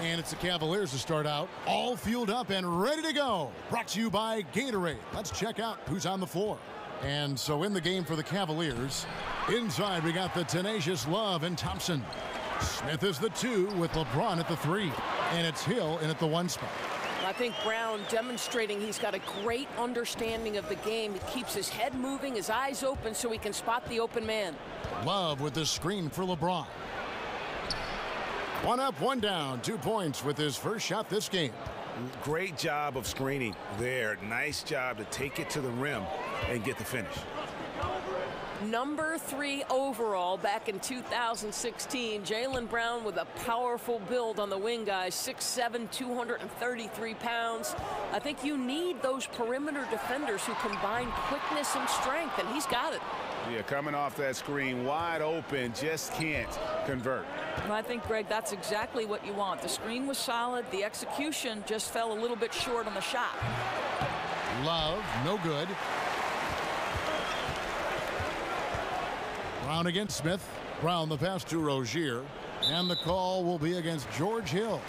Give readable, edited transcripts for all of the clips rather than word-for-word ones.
And it's the Cavaliers to start out, all fueled up and ready to go. Brought to you by Gatorade. Let's check out who's on the floor. And so in the game for the Cavaliers, inside we got the tenacious Love and Thompson. Smith is the 2 with LeBron at the 3. And it's Hill in at the 1 spot. I think Brown demonstrating he's got a great understanding of the game. He keeps his head moving, his eyes open so he can spot the open man. Love with the screen for LeBron. 1 up, 1 down, 2 points with his first shot this game. Great job of screening there. Nice job to take it to the rim and get the finish. Number 3 overall back in 2016. Jaylen Brown with a powerful build on the wing, guys. 6'7", 233 pounds. I think you need those perimeter defenders who combine quickness and strength, and he's got it. Yeah, coming off that screen, wide open, just can't convert. I think, Greg, that's exactly what you want. The screen was solid. The execution just fell a little bit short on the shot. Love, no good. Brown against Smith. Brown the pass to Rozier. And the call will be against George Hill.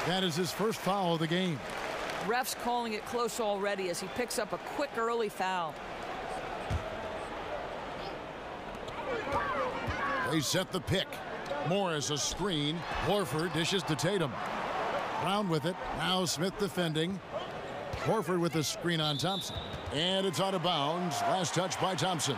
That is his first foul of the game. Ref's calling it close already as he picks up a quick early foul. They set the pick. Morris a screen. Horford dishes to Tatum. Brown with it. Now Smith defending. Horford with the screen on Thompson. And it's out of bounds. Last touch by Thompson.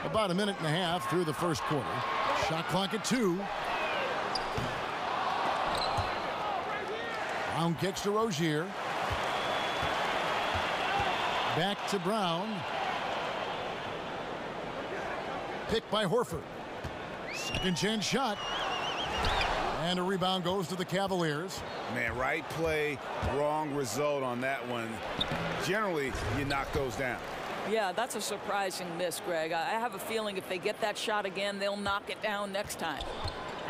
About a minute and a half through the first quarter. Shot clock at 2. Brown kicks to Rozier. Back to Brown. Picked by Horford. Second chance shot. And a rebound goes to the Cavaliers. Man, right play, wrong result on that one. Generally, you knock those down. Yeah, that's a surprising miss, Greg. I have a feeling if they get that shot again, they'll knock it down next time.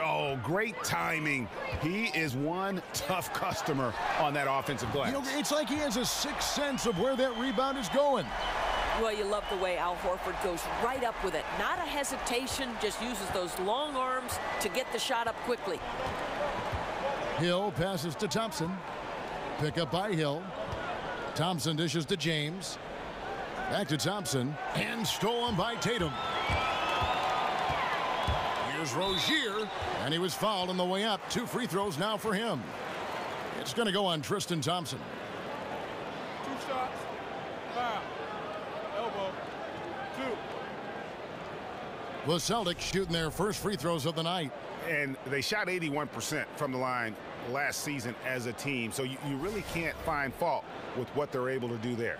Oh, great timing. He is one tough customer on that offensive glass. You know, it's like he has a sixth sense of where that rebound is going. Well, you love the way Al Horford goes right up with it. Not a hesitation, just uses those long arms to get the shot up quickly. Hill passes to Thompson. Pick up by Hill. Thompson dishes to James. Back to Thompson. And stolen by Tatum. Here's Rozier. And he was fouled on the way up. 2 free throws now for him. It's going to go on Tristan Thompson. 2 shots. Foul. Elbow. 2. The Celtics shooting their first free throws of the night. And they shot 81% from the line last season as a team. So you really can't find fault with what they're able to do there.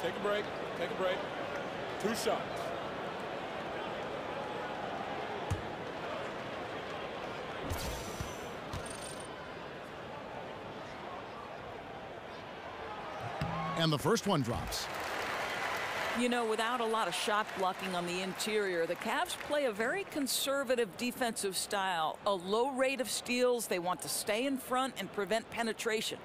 Take a break. Take a break. 2 shots. And the first one drops. You know, without a lot of shot blocking on the interior, the Cavs play a very conservative defensive style. A low rate of steals. They want to stay in front and prevent penetration.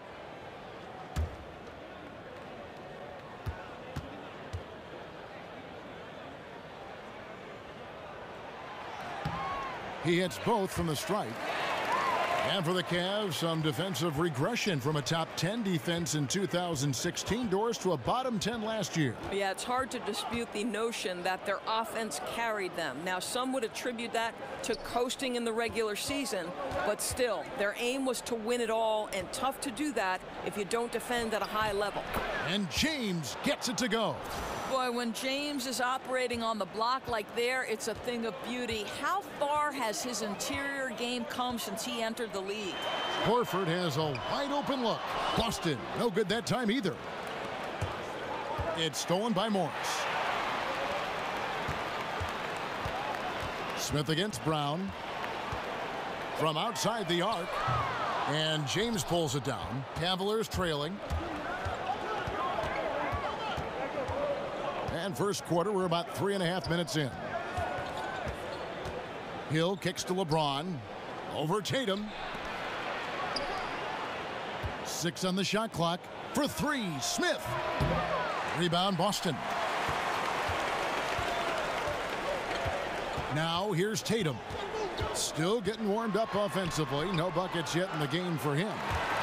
He hits both from the stripe. And for the Cavs, some defensive regression from a top 10 defense in 2016 doors to a bottom 10 last year. Yeah, it's hard to dispute the notion that their offense carried them. Now, some would attribute that to coasting in the regular season, but still, their aim was to win it all, and tough to do that if you don't defend at a high level. And James gets it to go. Boy, when James is operating on the block like there, it's a thing of beauty. How far has his interior game come since he entered the league? Horford has a wide open look. Boston, no good that time either. It's stolen by Morris. Smith against Brown. From outside the arc. And James pulls it down. Cavaliers trailing. And first quarter, we're about 3.5 minutes in. Hill kicks to LeBron. Over Tatum. 6 on the shot clock. For 3, Smith. Rebound, Boston. Now here's Tatum. Still getting warmed up offensively. No buckets yet in the game for him.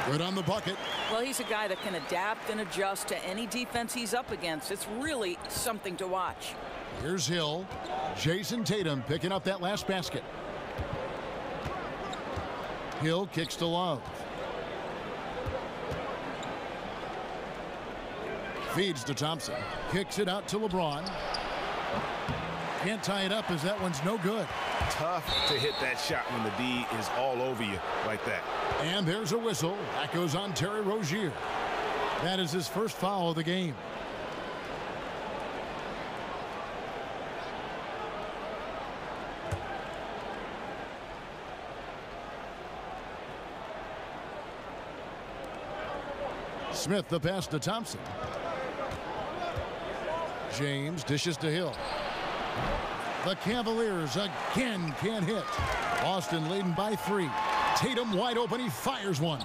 Good on the bucket. Well, he's a guy that can adapt and adjust to any defense he's up against. It's really something to watch. Here's Hill. Jason Tatum picking up that last basket. Hill kicks to Love. Feeds to Thompson. Kicks it out to LeBron. Can't tie it up as that one's no good. Tough to hit that shot when the D is all over you like that. And there's a whistle. That goes on Terry Rozier. That is his first foul of the game. Smith the pass to Thompson. James dishes to Hill. The Cavaliers again can't hit. Boston leading by 3. Tatum wide open. He fires one.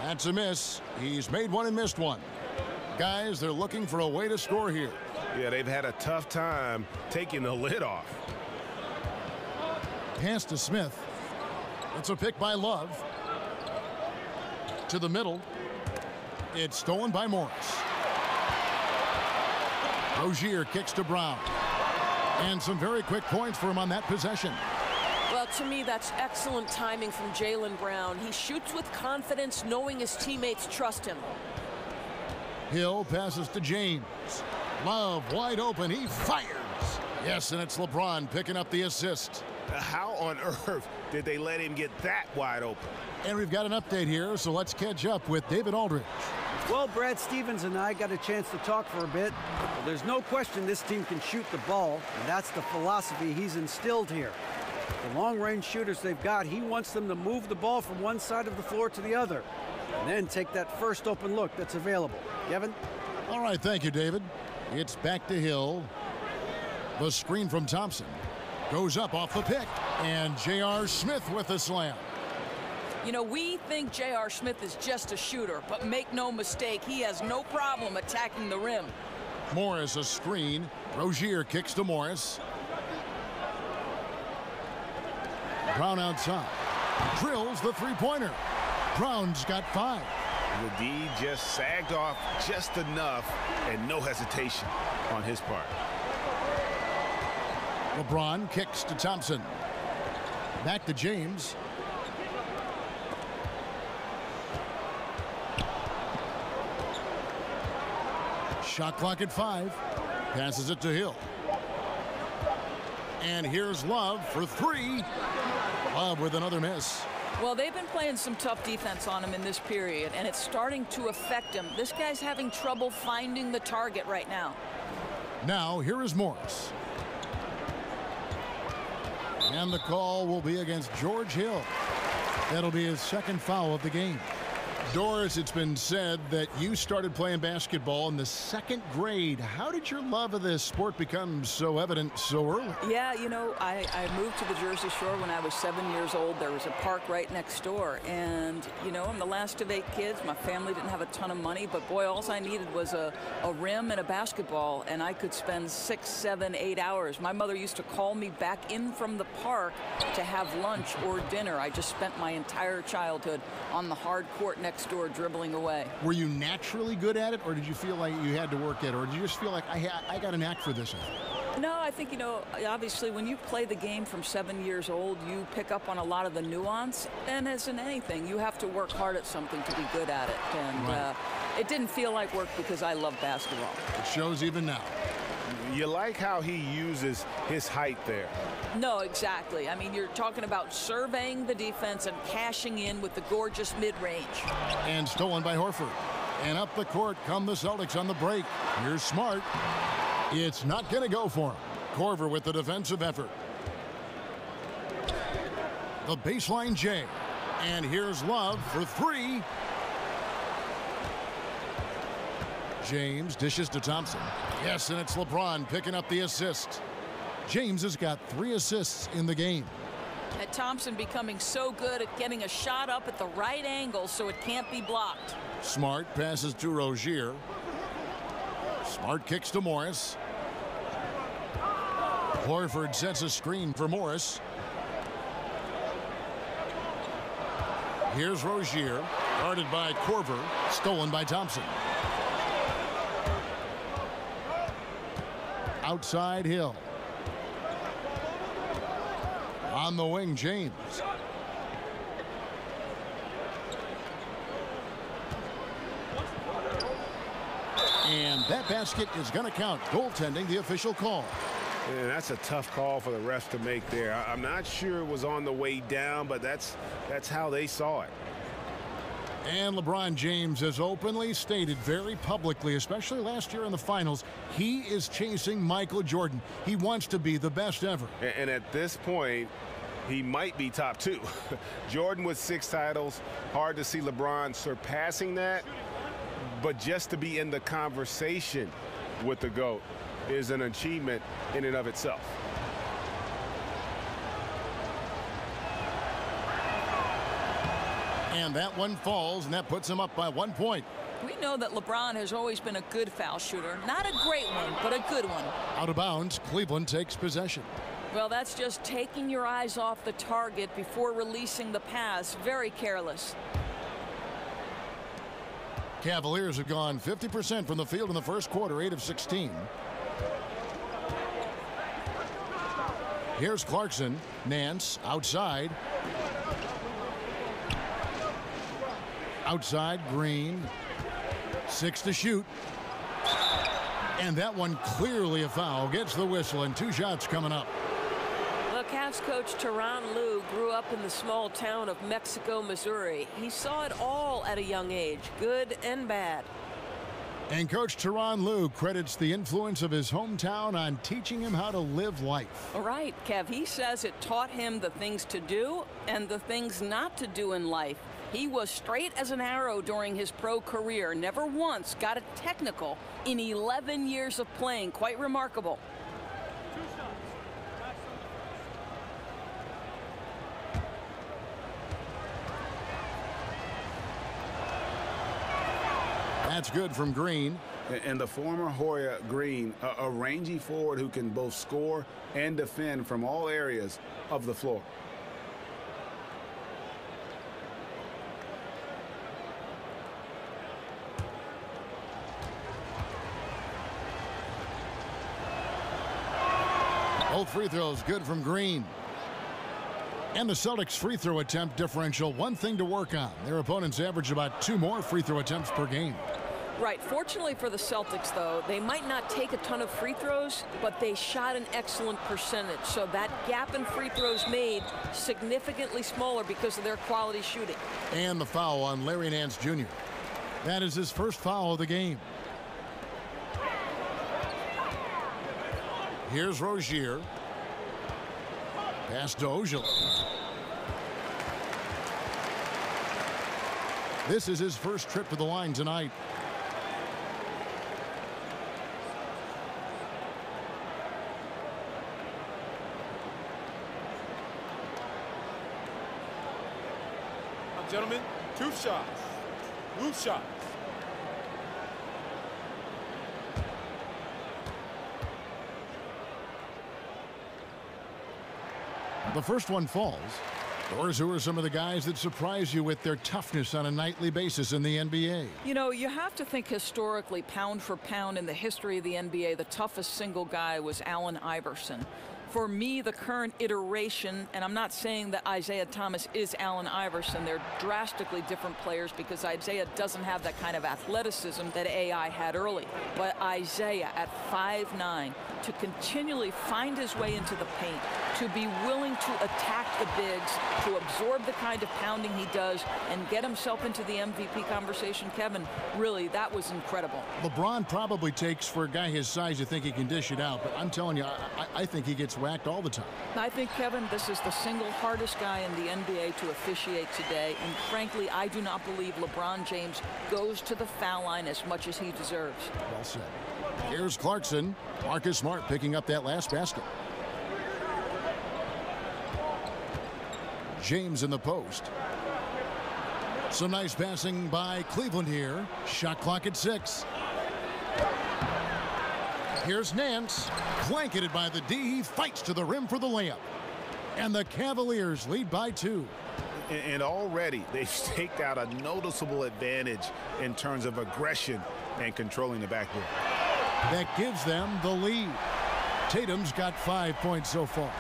That's a miss. He's made one and missed one. Guys, they're looking for a way to score here. Yeah, they've had a tough time taking the lid off. Pass to Smith. It's a pick by Love. To the middle. It's stolen by Morris. Rozier kicks to Brown. And some very quick points for him on that possession. Well, to me, that's excellent timing from Jaylen Brown. He shoots with confidence, knowing his teammates trust him. Hill passes to James. Love wide open. He fires. Yes, and it's LeBron picking up the assist. How on earth did they let him get that wide open? And we've got an update here, so let's catch up with David Aldridge. Well, Brad Stevens and I got a chance to talk for a bit. Well, there's no question this team can shoot the ball, and that's the philosophy he's instilled here. The long-range shooters they've got, he wants them to move the ball from one side of the floor to the other, and then take that first open look that's available. Kevin? All right, thank you, David. It's back to Hill. The screen from Thompson goes up off the pick, and J.R. Smith with the slam. You know, we think J.R. Smith is just a shooter, but make no mistake, he has no problem attacking the rim. Morris a screen. Rozier kicks to Morris. Brown outside. Drills the three-pointer. Brown's got 5. The D just sagged off just enough and no hesitation on his part. LeBron kicks to Thompson. Back to James. Shot clock at 5. Passes it to Hill. And here's Love for 3. Love with another miss. Well, they've been playing some tough defense on him in this period, and it's starting to affect him. This guy's having trouble finding the target right now. Now, here is Morris. And the call will be against George Hill. That'll be his second foul of the game. Doris, it's been said that you started playing basketball in the 2nd grade. How did your love of this sport become so evident so early? Yeah, you know, I moved to the Jersey Shore when I was 7 years old. There was a park right next door. And, you know, I'm the last of 8 kids. My family didn't have a ton of money. But, boy, all I needed was a rim and a basketball. And I could spend 6, 7, 8 hours. My mother used to call me back in from the park to have lunch or dinner. I just spent my entire childhood on the hard court next door dribbling away. Were you naturally good at it, or did you feel like you had to work at it, or did you just feel like I got a knack for this? No, I think, you know, obviously when you play the game from 7 years old, you pick up on a lot of the nuance. And as in anything, you have to work hard at something to be good at it. And right. It didn't feel like work because I love basketball. It shows even now. You like how he uses his height there. No, exactly. I mean, you're talking about surveying the defense and cashing in with the gorgeous mid-range. And stolen by Horford. And up the court come the Celtics on the break. Here's Smart. It's not going to go for him. Korver with the defensive effort. The baseline J. And here's Love for three. James dishes to Thompson. Yes, and it's LeBron picking up the assist. James has got 3 assists in the game. And Thompson becoming so good at getting a shot up at the right angle so it can't be blocked. Smart passes to Rozier. Smart kicks to Morris. Horford sets a screen for Morris. Here's Rozier, guarded by Korver, stolen by Thompson. Outside Hill. On the wing, James. And that basket is going to count. Goaltending, the official call. And that's a tough call for the refs to make there. I'm not sure it was on the way down, but that's how they saw it. And LeBron James has openly stated very publicly, especially last year in the finals, he is chasing Michael Jordan. He wants to be the best ever. And at this point, he might be top 2. Jordan with 6 titles. Hard to see LeBron surpassing that. But just to be in the conversation with the GOAT is an achievement in and of itself. And that one falls, and that puts him up by 1 point. We know that LeBron has always been a good foul shooter. Not a great one, but a good one. Out of bounds, Cleveland takes possession. Well, that's just taking your eyes off the target before releasing the pass. Very careless. Cavaliers have gone 50% from the field in the first quarter, 8 of 16. Here's Clarkson. Nance outside. Outside, Green. 6 to shoot. And that one clearly a foul. Gets the whistle, and 2 shots coming up. The Cavs coach Tyronn Lue grew up in the small town of Mexico, Missouri. He saw it all at a young age, good and bad. And Coach Tyronn Lue credits the influence of his hometown on teaching him how to live life. All right, Kev, he says it taught him the things to do and the things not to do in life. He was straight as an arrow during his pro career, never once got a technical in 11 years of playing. Quite remarkable. That's good from Green. And the former Hoya Green, a rangy forward who can both score and defend from all areas of the floor. Both free throws good from Green. And the Celtics free throw attempt differential, one thing to work on. Their opponents average about 2 more free throw attempts per game. Right. Fortunately for the Celtics, though, they might not take a ton of free throws, but they shot an excellent percentage. So that gap in free throws made significantly smaller because of their quality shooting. And the foul on Larry Nance Jr. That is his first foul of the game. Here's Rozier. Pass to Ojala. This is his first trip to the line tonight. Gentlemen, 2 shots. Loose shots. The first one falls. Doors, who are some of the guys that surprise you with their toughness on a nightly basis in the NBA? You know, you have to think historically, pound for pound in the history of the NBA, the toughest single guy was Allen Iverson. For me, the current iteration, and I'm not saying that Isaiah Thomas is Allen Iverson. They're drastically different players because Isaiah doesn't have that kind of athleticism that AI had early. But Isaiah at 5'9", to continually find his way into the paint, to be willing to attack the bigs, to absorb the kind of pounding he does, and get himself into the MVP conversation, Kevin, really, that was incredible. LeBron probably takes, for a guy his size, to think he can dish it out, but I'm telling you, I think he gets whacked all the time. I think, Kevin, this is the single hardest guy in the NBA to officiate today, and frankly, I do not believe LeBron James goes to the foul line as much as he deserves. Well said. Here's Clarkson. Marcus Smart picking up that last basket. James in the post. Some nice passing by Cleveland here. Shot clock at 6. Here's Nance. Blanketed by the D. He fights to the rim for the layup. And the Cavaliers lead by 2. And already they've staked out a noticeable advantage in terms of aggression and controlling the backboard. That gives them the lead. Tatum's got 5 points so far.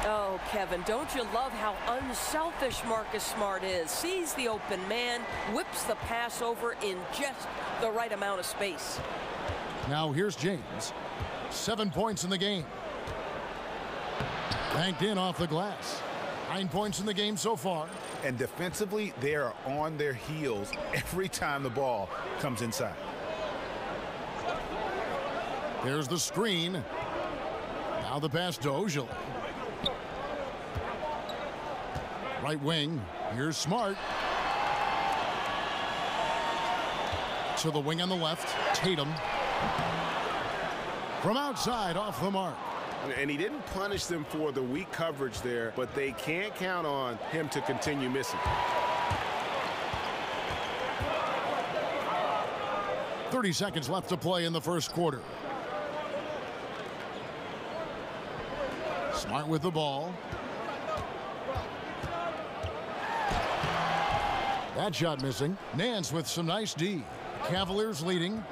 Oh, Kevin, don't you love how unselfish Marcus Smart is? Sees the open man, whips the pass over in just the right amount of space. Now here's James. 7 points in the game. Banked in off the glass. 9 points in the game so far. And defensively, they are on their heels every time the ball comes inside. There's the screen. Now the pass to Ojale. Right wing. Here's Smart. To the wing on the left. Tatum. From outside, off the mark. And he didn't punish them for the weak coverage there, but they can't count on him to continue missing. 30 seconds left to play in the first quarter. Smart with the ball. That shot missing. Nance with some nice D. Cavaliers leading.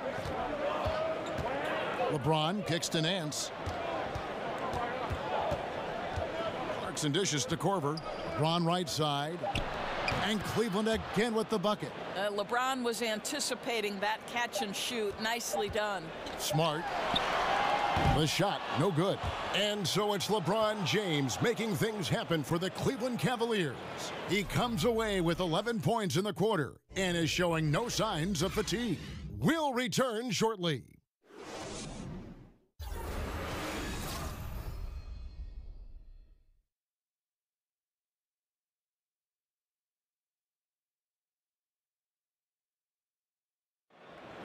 LeBron kicks to Nance. Clarkson dishes to Korver. LeBron right side. And Cleveland again with the bucket. LeBron was anticipating that catch and shoot. Nicely done. Smart. The shot, no good. And so it's LeBron James making things happen for the Cleveland Cavaliers. He comes away with 11 points in the quarter and is showing no signs of fatigue. We'll return shortly.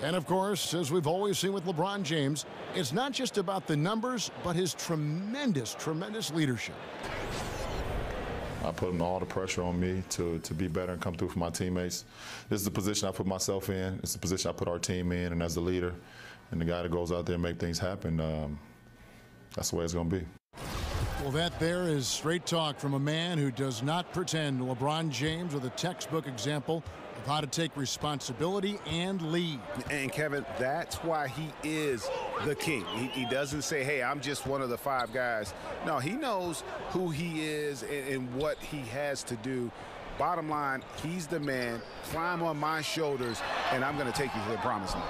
And of course, as we've always seen with LeBron James, it's not just about the numbers, but his tremendous, tremendous leadership. I put all the pressure on me to be better and come through for my teammates. This is the position I put myself in. It's the position I put our team in. And as the leader and the guy that goes out there and make things happen, that's the way it's going to be. Well, that there is straight talk from a man who does not pretend. LeBron James with a textbook example of how to take responsibility and lead. And Kevin, that's why he is the king. He doesn't say, hey, I'm just one of the 5 guys. No, he knows who he is and what he has to do. Bottom line, he's the man. Climb on my shoulders, and I'm going to take you to the promised land.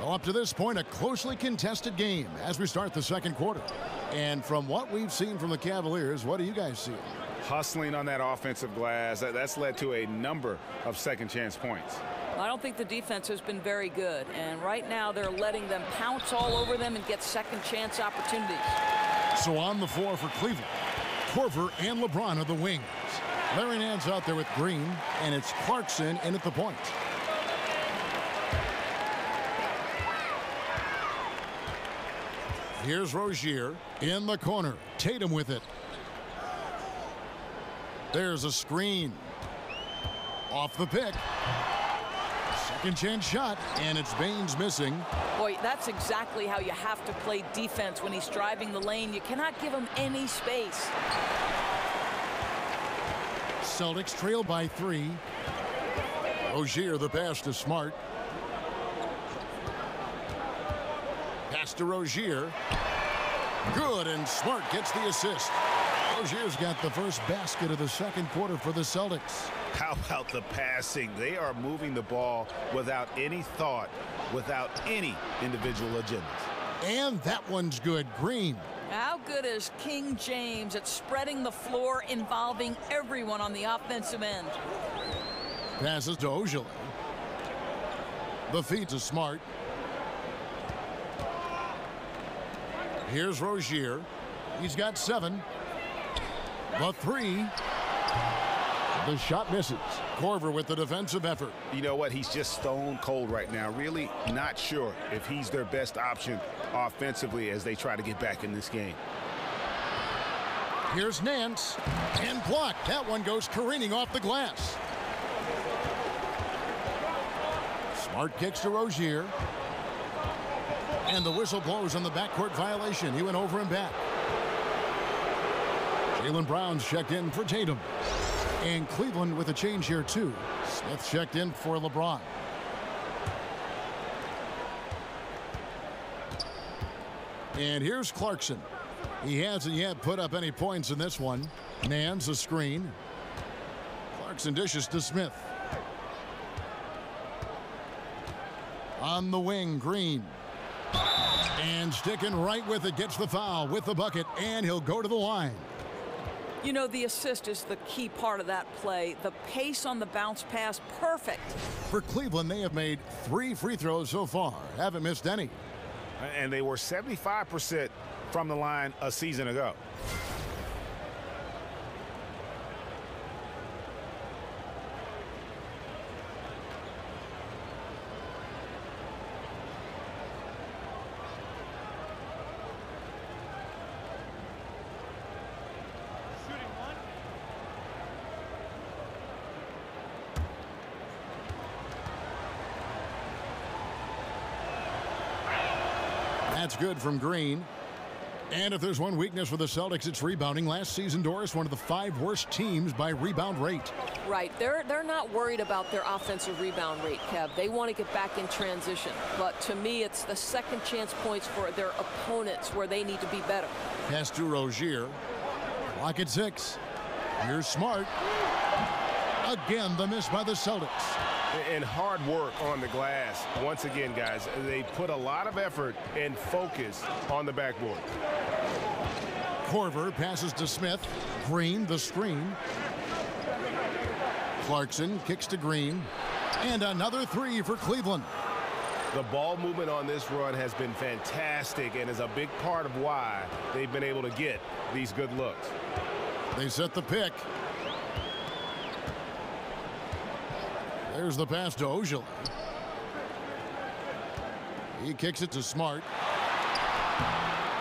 Well, up to this point, a closely contested game as we start the second quarter. And from what we've seen from the Cavaliers, what do you guys see? Hustling on that offensive glass, that's led to a number of second chance points. I don't think the defense has been very good, and right now they're letting them pounce all over them and get second chance opportunities. So on the floor for Cleveland, Korver and LeBron are the wings. Larry Nance out there with Green, and it's Clarkson in at the point. Here's Rozier in the corner. Tatum with it. There's a screen. Off the pick. Second chance shot, and it's Baines missing. Boy, that's exactly how you have to play defense when he's driving the lane. You cannot give him any space. Celtics trail by 3. Rozier the pass to Smart. Pass to Rozier. Good, and Smart gets the assist. Rozier's got the first basket of the second quarter for the Celtics. How about the passing? They are moving the ball without any thought, without any individual agendas. And that one's good. Green. How good is King James at spreading the floor, involving everyone on the offensive end? Passes to Ojale. The feed to Smart. Here's Rozier. He's got 7. The 3. The shot misses. Korver with the defensive effort. You know what? He's just stone cold right now. Really not sure if he's their best option offensively as they try to get back in this game. Here's Nance. And blocked. That one goes careening off the glass. Smart kicks to Rozier. And the whistle blows on the backcourt violation. He went over and back. Jaylen Brown's checked in for Tatum. And Cleveland with a change here, too. Smith checked in for LeBron. And here's Clarkson. He hasn't yet put up any points in this one. Nance a screen. Clarkson dishes to Smith. On the wing, Green. And sticking right with it, gets the foul with the bucket, and he'll go to the line. You know, the assist is the key part of that play. The pace on the bounce pass, perfect. For Cleveland, they have made 3 free throws so far. Haven't missed any. And they were 75% from the line a season ago. That's good from Green. And if there's one weakness for the Celtics, it's rebounding. Last season, Doris, one of the 5 worst teams by rebound rate. Right. They're not worried about their offensive rebound rate, Kev. They want to get back in transition. But to me, it's the second chance points for their opponents where they need to be better. Pass to Rozier. Clock at 6. Here's Smart. Again, the miss by the Celtics. And hard work on the glass. Once again, guys, they put a lot of effort and focus on the backboard. Korver passes to Smith. Green, the screen. Clarkson kicks to Green. And another 3 for Cleveland. The ball movement on this run has been fantastic and is a big part of why they've been able to get these good looks. They set the pick. There's the pass to Ojale. He kicks it to Smart.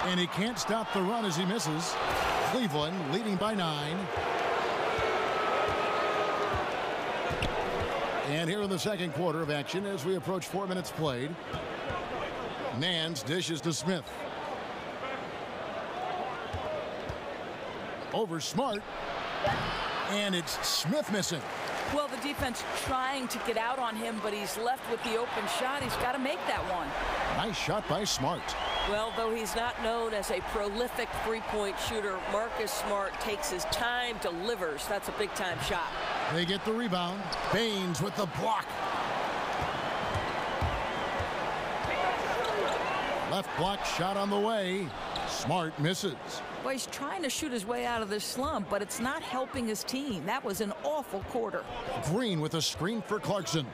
And he can't stop the run as he misses. Cleveland leading by 9. And here in the second quarter of action as we approach 4 minutes played. Nance dishes to Smith. Over Smart. And it's Smith missing. Well, the defense trying to get out on him, but he's left with the open shot. He's got to make that one. Nice shot by Smart. Well, though he's not known as a prolific three-point shooter, Marcus Smart takes his time, delivers. That's a big-time shot. They get the rebound. Baines with the block. Left block shot on the way. Smart misses. Well, he's trying to shoot his way out of this slump, but it's not helping his team. That was an awful quarter. Green with a screen for Clarkson.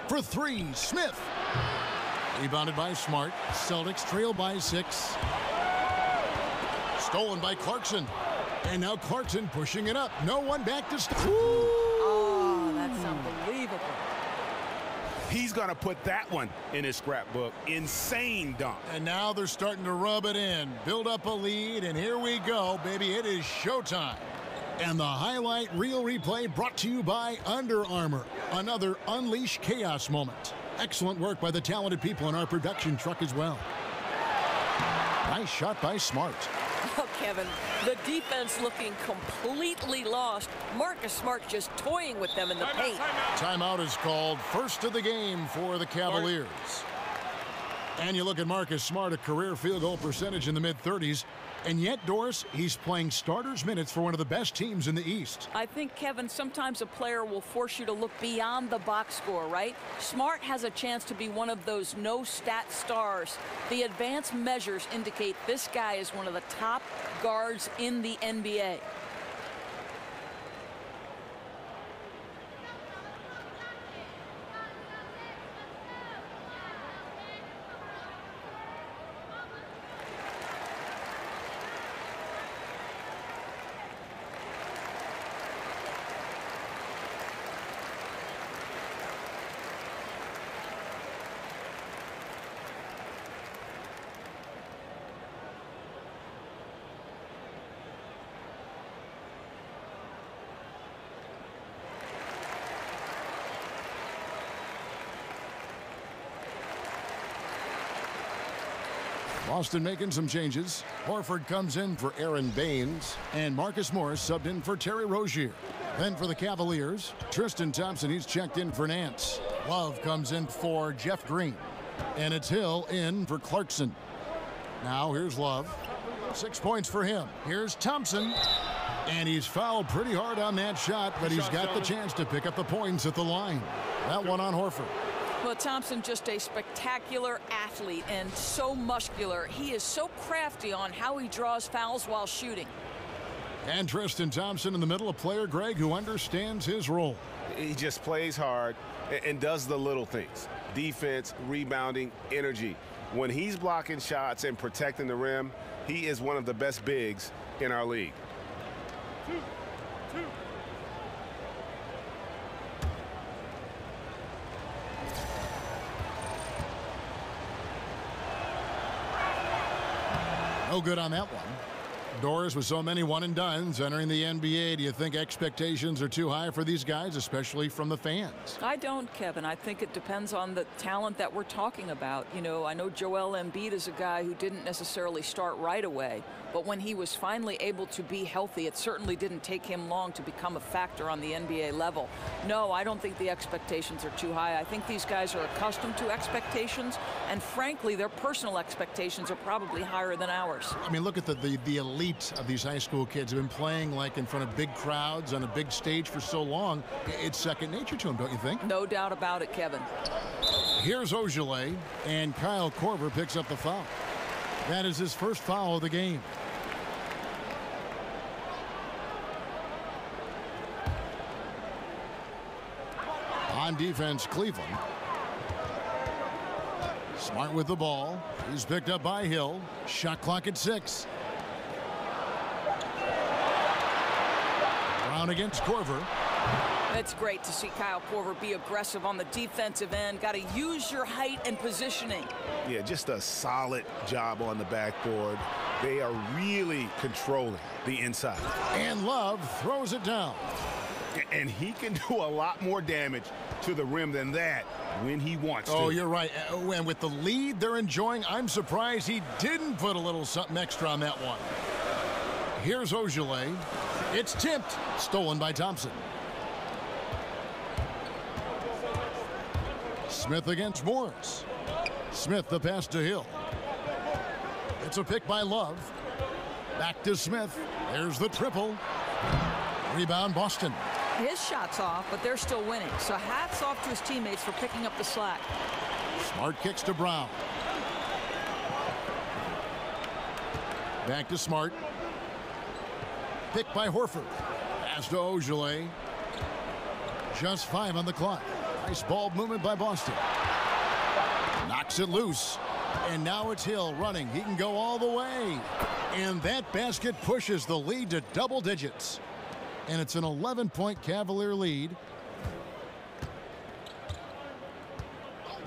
For 3, Smith. Rebounded by Smart. Celtics trail by 6. Stolen by Clarkson. And now Clarkson pushing it up. No one back to stop. Oh, that's unbelievable. He's going to put that one in his scrapbook. Insane dunk. And now they're starting to rub it in. Build up a lead, and here we go, baby. It is showtime. And the highlight reel replay brought to you by Under Armour. Another Unleash Chaos moment. Excellent work by the talented people in our production truck as well. Nice shot by Smart. Oh, Kevin, the defense looking completely lost. Marcus Smart just toying with them in the paint. Timeout is called. First of the game for the Cavaliers. And you look at Marcus Smart, a career field goal percentage in the mid-30s. And yet, Doris, he's playing starters minutes for one of the best teams in the East. I think, Kevin, sometimes a player will force you to look beyond the box score, right? Smart has a chance to be one of those no-stat stars. The advanced measures indicate this guy is one of the top guards in the NBA. Boston making some changes. Horford comes in for Aaron Baines, and Marcus Morris subbed in for Terry Rozier. Then for the Cavaliers, Tristan Thompson, he's checked in for Nance. Love comes in for Jeff Green, and it's Hill in for Clarkson. Now here's Love. 6 points for him. Here's Thompson, and he's fouled pretty hard on that shot, but he's got the chance to pick up the points at the line. That one on Horford. Well, Thompson, just a spectacular athlete and so muscular. He is so crafty on how he draws fouls while shooting. And Tristan Thompson in the middle, a player, Greg, who understands his role. He just plays hard and does the little things. Defense, rebounding, energy. When he's blocking shots and protecting the rim, he is one of the best bigs in our league. No good on that one. Doris, with so many one-and-dones entering the NBA, do you think expectations are too high for these guys, especially from the fans? I don't, Kevin. I think it depends on the talent that we're talking about. You know, I know Joel Embiid is a guy who didn't necessarily start right away, but when he was finally able to be healthy, it certainly didn't take him long to become a factor on the NBA level. No, I don't think the expectations are too high. I think these guys are accustomed to expectations, and frankly, their personal expectations are probably higher than ours. I mean, look at the elite of these high school kids who have been playing like in front of big crowds on a big stage for so long. It's second nature to them, don't you think? No doubt about it, Kevin. Here's Ojale, and Kyle Korver picks up the foul. That is his first foul of the game. On defense, Cleveland. Smart with the ball. He's picked up by Hill. Shot clock at 6. Brown against Korver. It's great to see Kyle Korver be aggressive on the defensive end. Got to use your height and positioning. Yeah, just a solid job on the backboard. They are really controlling the inside. And Love throws it down. And he can do a lot more damage to the rim than that when he wants to. Oh, you're right. And with the lead they're enjoying, I'm surprised he didn't put a little something extra on that one. Here's Ojale. It's tipped. Stolen by Thompson. Smith against Morris. Smith the pass to Hill. It's a pick by Love. Back to Smith. There's the triple. Rebound Boston. His shot's off, but they're still winning. So hats off to his teammates for picking up the slack. Smart kicks to Brown. Back to Smart. Picked by Horford. Pass to Ojale. Just 5 on the clock. Nice ball movement by Boston. Knocks it loose. And now it's Hill running. He can go all the way. And that basket pushes the lead to double digits. And it's an 11-point Cavalier lead.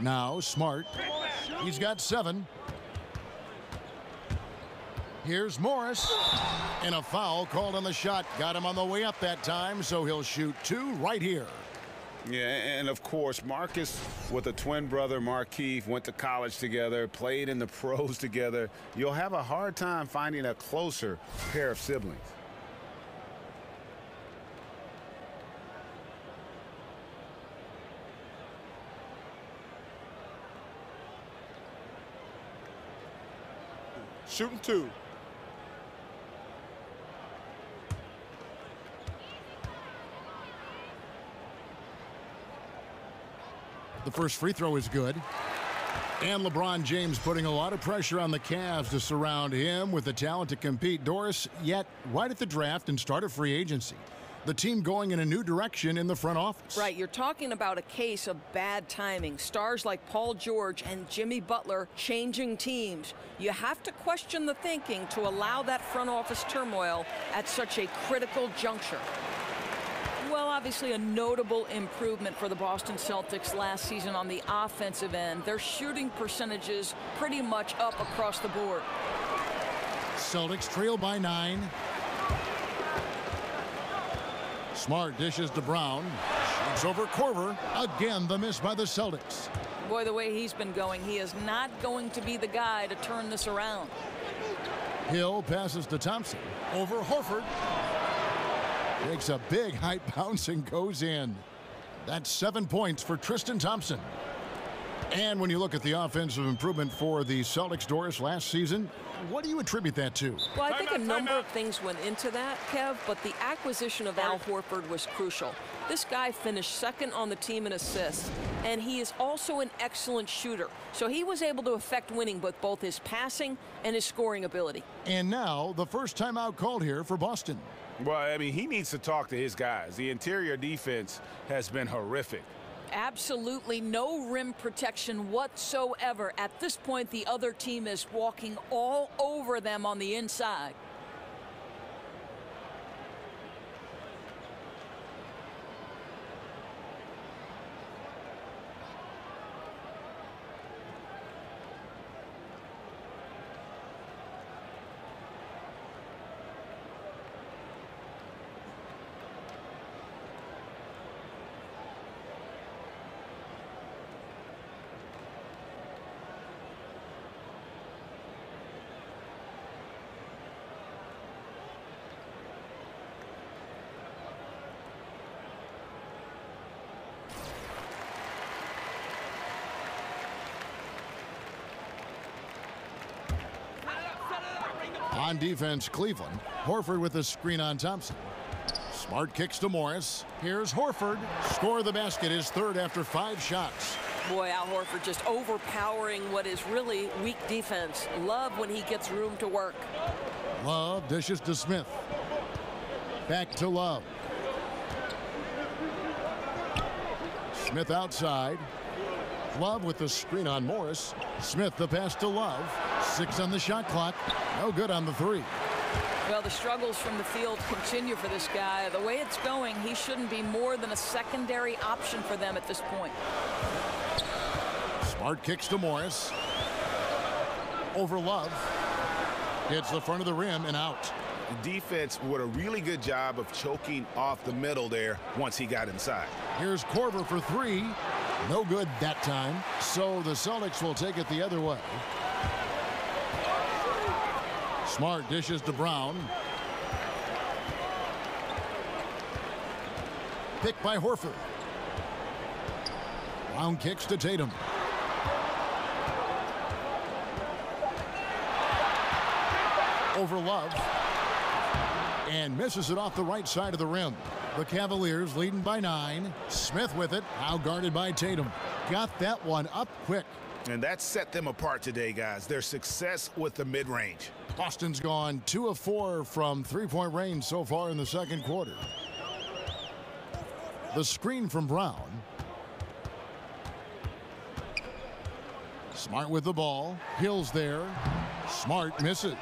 Now Smart. He's got 7. Here's Morris. And a foul called on the shot. Got him on the way up that time, so he'll shoot 2 right here. Yeah, and of course, Marcus with a twin brother, Markieff, went to college together, played in the pros together. You'll have a hard time finding a closer pair of siblings. Shooting 2. The first free throw is good. And LeBron James putting a lot of pressure on the Cavs to surround him with the talent to compete. Doris, yet right at the draft and start of free agency, the team going in a new direction in the front office. Right, you're talking about a case of bad timing. Stars like Paul George and Jimmy Butler changing teams. You have to question the thinking to allow that front office turmoil at such a critical juncture. Well, obviously a notable improvement for the Boston Celtics last season on the offensive end. Their shooting percentages pretty much up across the board. Celtics trail by 9. Smart dishes to Brown. Shoots over Korver. Again, the miss by the Celtics. Boy, the way he's been going, he is not going to be the guy to turn this around. Hill passes to Thompson. Over Horford. Takes a big height bounce and goes in. That's 7 points for Tristan Thompson. And when you look at the offensive improvement for the Celtics, Doris, last season, what do you attribute that to? Well, I think a number of things went into that, Kev, but the acquisition of Al Horford was crucial. This guy finished second on the team in assists, and he is also an excellent shooter. So he was able to affect winning with both his passing and his scoring ability. And now the first timeout called here for Boston. Well, I mean, he needs to talk to his guys. The interior defense has been horrific. Absolutely no rim protection whatsoever. At this point, the other team is walking all over them on the inside. On defense, Cleveland. Horford with a screen on Thompson. Smart kicks to Morris. Here's Horford. Score the basket, his third after 5 shots. Boy, Al Horford just overpowering what is really weak defense. Love when he gets room to work. Love dishes to Smith. Back to Love. Smith outside. Love with the screen on Morris. Smith the pass to Love. 6 on the shot clock. No good on the 3. Well, the struggles from the field continue for this guy. The way it's going, he shouldn't be more than a secondary option for them at this point. Smart kicks to Morris. Over Love. Hits the front of the rim and out. The defense did a really good job of choking off the middle there once he got inside. Here's Korver for 3. No good that time. So the Celtics will take it the other way. Smart dishes to Brown. Picked by Horford. Brown kicks to Tatum. Over Love. And misses it off the right side of the rim. The Cavaliers leading by 9. Smith with it. Now guarded by Tatum. Got that one up quick. And that set them apart today, guys. Their success with the mid-range. Boston's gone 2 of 4 from three-point range so far in the second quarter. The screen from Brown. Smart with the ball. Hill's there. Smart misses.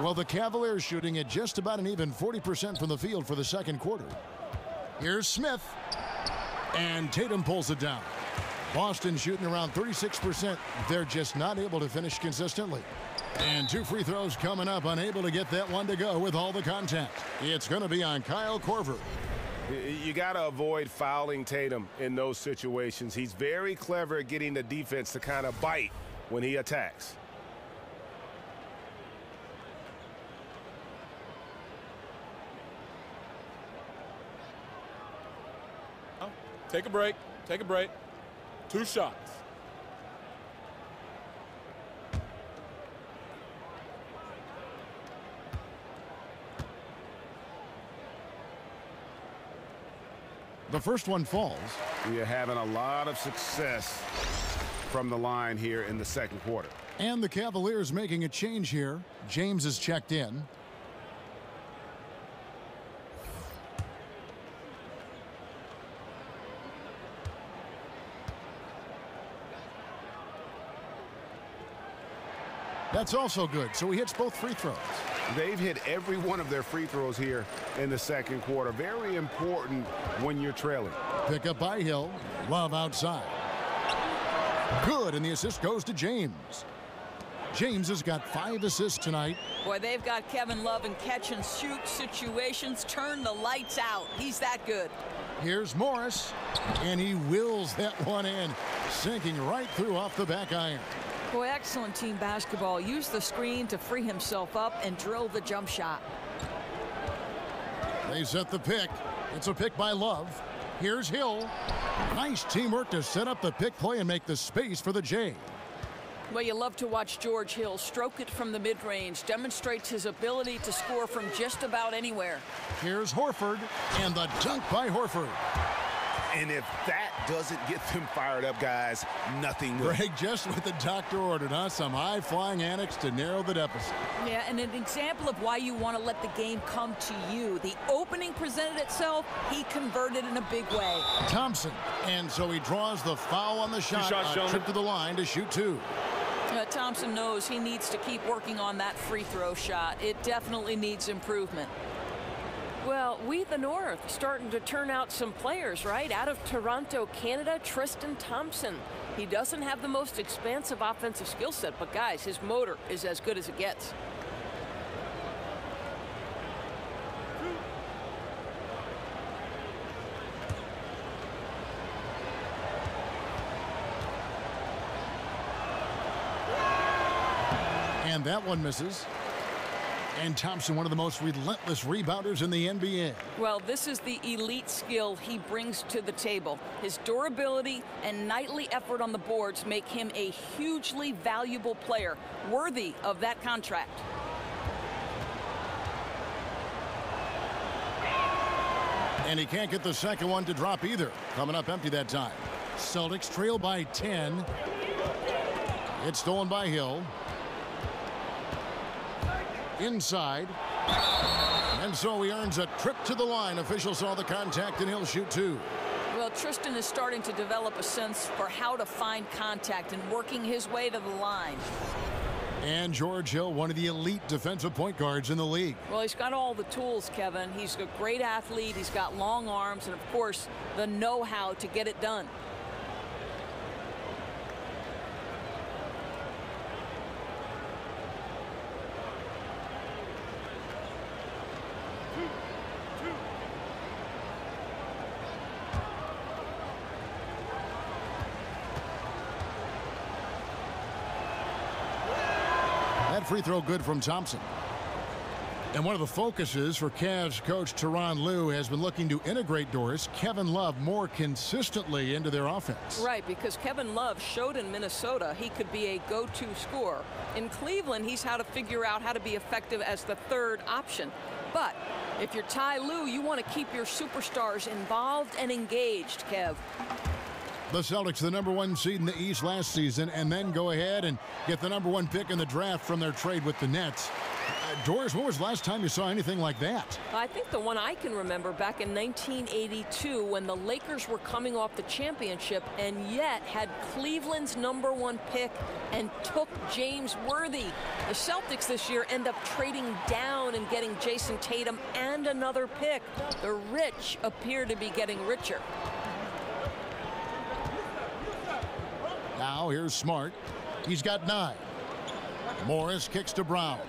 Well, the Cavaliers shooting at just about an even 40% from the field for the second quarter. Here's Smith. And Tatum pulls it down. Boston shooting around 36%. They're just not able to finish consistently. And 2 free throws coming up, unable to get that one to go with all the contact. It's going to be on Kyle Korver. You got to avoid fouling Tatum in those situations. He's very clever at getting the defense to kind of bite when he attacks. Take a break. Take a break. 2 shots. The first one falls. You're having a lot of success from the line here in the second quarter. And the Cavaliers making a change here. James is checked in. That's also good, so he hits both free throws. They've hit every one of their free throws here in the second quarter. Very important when you're trailing. Pick up by Hill. Love outside. Good, and the assist goes to James. James has got 5 assists tonight. Boy, they've got Kevin Love in catch-and-shoot situations. Turn the lights out. He's that good. Here's Morris, and he wills that one in, sinking right through off the back iron. Boy, excellent team basketball. Use the screen to free himself up and drill the jump shot. They set the pick. It's a pick by Love. Here's Hill. Nice teamwork to set up the pick play and make the space for the J. Well, you love to watch George Hill stroke it from the mid-range. Demonstrates his ability to score from just about anywhere. Here's Horford, and the dunk by Horford. And if that doesn't get them fired up, guys, nothing will. Greg, just what the doctor ordered, huh? Some high-flying annex to narrow the deficit. Yeah, and an example of why you want to let the game come to you. The opening presented itself, he converted in a big way. Thompson, and so he draws the foul on the shot. Trip to the line to shoot 2. Thompson knows he needs to keep working on that free throw shot. It definitely needs improvement. Well, we the North starting to turn out some players, right? Out of Toronto, Canada, Tristan Thompson. He doesn't have the most expansive offensive skill set, but guys, his motor is as good as it gets. And that one misses. And Thompson, one of the most relentless rebounders in the NBA. Well, this is the elite skill he brings to the table. His durability and nightly effort on the boards make him a hugely valuable player, worthy of that contract. And he can't get the second one to drop either. Coming up empty that time. Celtics trail by 10. It's stolen by Hill. Inside. And so he earns a trip to the line. Officials saw the contact, and he'll shoot 2. Well, Tristan is starting to develop a sense for how to find contact and working his way to the line. And George Hill, one of the elite defensive point guards in the league. Well, he's got all the tools, Kevin. He's a great athlete. He's got long arms and, of course, the know-how to get it done. That free throw good from Thompson. And one of the focuses for Cavs coach Tyronn Lue has been looking to integrate Kevin Love more consistently into their offense. Right, because Kevin Love showed in Minnesota he could be a go-to scorer. In Cleveland, he's had to figure out how to be effective as the third option. But if you're Ty Lue, you want to keep your superstars involved and engaged, Kev. The Celtics, the #1 seed in the East last season, and then go ahead and get the #1 pick in the draft from their trade with the Nets. Doris, when was the last time you saw anything like that? I think the one I can remember back in 1982 when the Lakers were coming off the championship and yet had Cleveland's #1 pick and took James Worthy. The Celtics this year end up trading down and getting Jason Tatum and another pick. The rich appear to be getting richer. Now here's Smart. He's got 9. Morris kicks to Brown.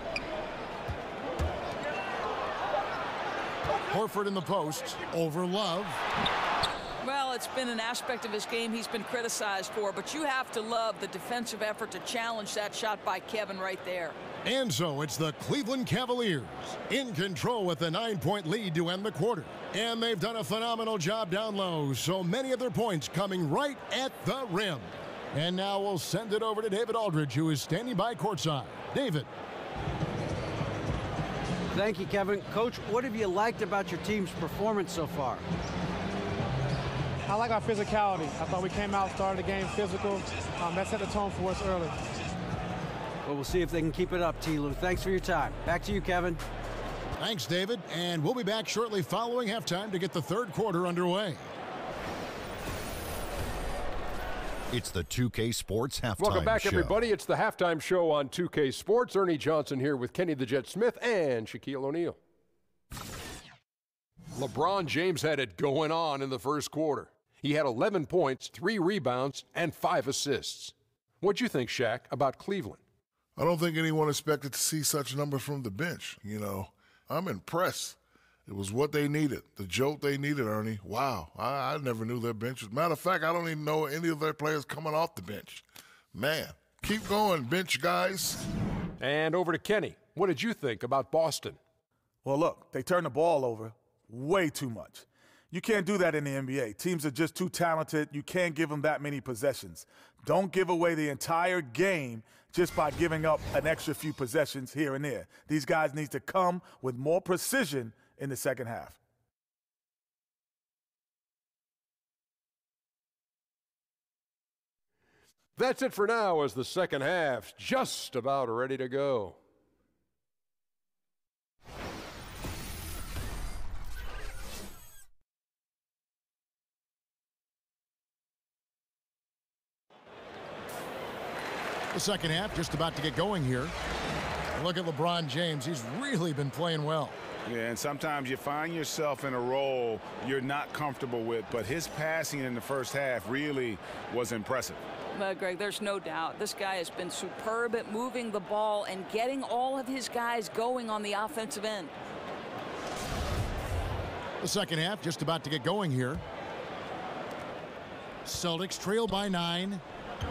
Horford in the post over Love. Well, it's been an aspect of his game he's been criticized for, but you have to love the defensive effort to challenge that shot by Kevin right there. And so it's the Cleveland Cavaliers in control with a 9-point lead to end the quarter. And they've done a phenomenal job down low, so many of their points coming right at the rim. And now we'll send it over to David Aldridge, who is standing by courtside. David. Thank you, Kevin. Coach, what have you liked about your team's performance so far? I like our physicality. I thought we came out, started the game physical. That set the tone for us early. Well, we'll see if they can keep it up, T-Lou. Thanks for your time. Back to you, Kevin. Thanks, David. And we'll be back shortly following halftime to get the third quarter underway. It's the 2K Sports Halftime Show. Welcome back, everybody. It's the Halftime Show on 2K Sports. Ernie Johnson here with Kenny the Jet Smith and Shaquille O'Neal. LeBron James had it going on in the first quarter. He had 11 points, 3 rebounds, and 5 assists. What'd you think, Shaq, about Cleveland? I don't think anyone expected to see such numbers from the bench. You know, I'm impressed. It was what they needed, the jolt they needed, Ernie. Wow, I never knew their bench was. Matter of fact, I don't even know any of their players coming off the bench. Man, keep going, bench guys. And over to Kenny. What did you think about Boston? Well, look, they turned the ball over way too much. You can't do that in the NBA. Teams are just too talented. You can't give them that many possessions. Don't give away the entire game just by giving up an extra few possessions here and there. These guys need to come with more precision in the second half. That's it for now as the second half's just about ready to go. The second half just about to get going here. Look at LeBron James. He's really been playing well. Yeah, and sometimes you find yourself in a role you're not comfortable with, but his passing in the first half really was impressive. Greg, there's no doubt. This guy has been superb at moving the ball and getting all of his guys going on the offensive end. The second half just about to get going here. Celtics trail by 9.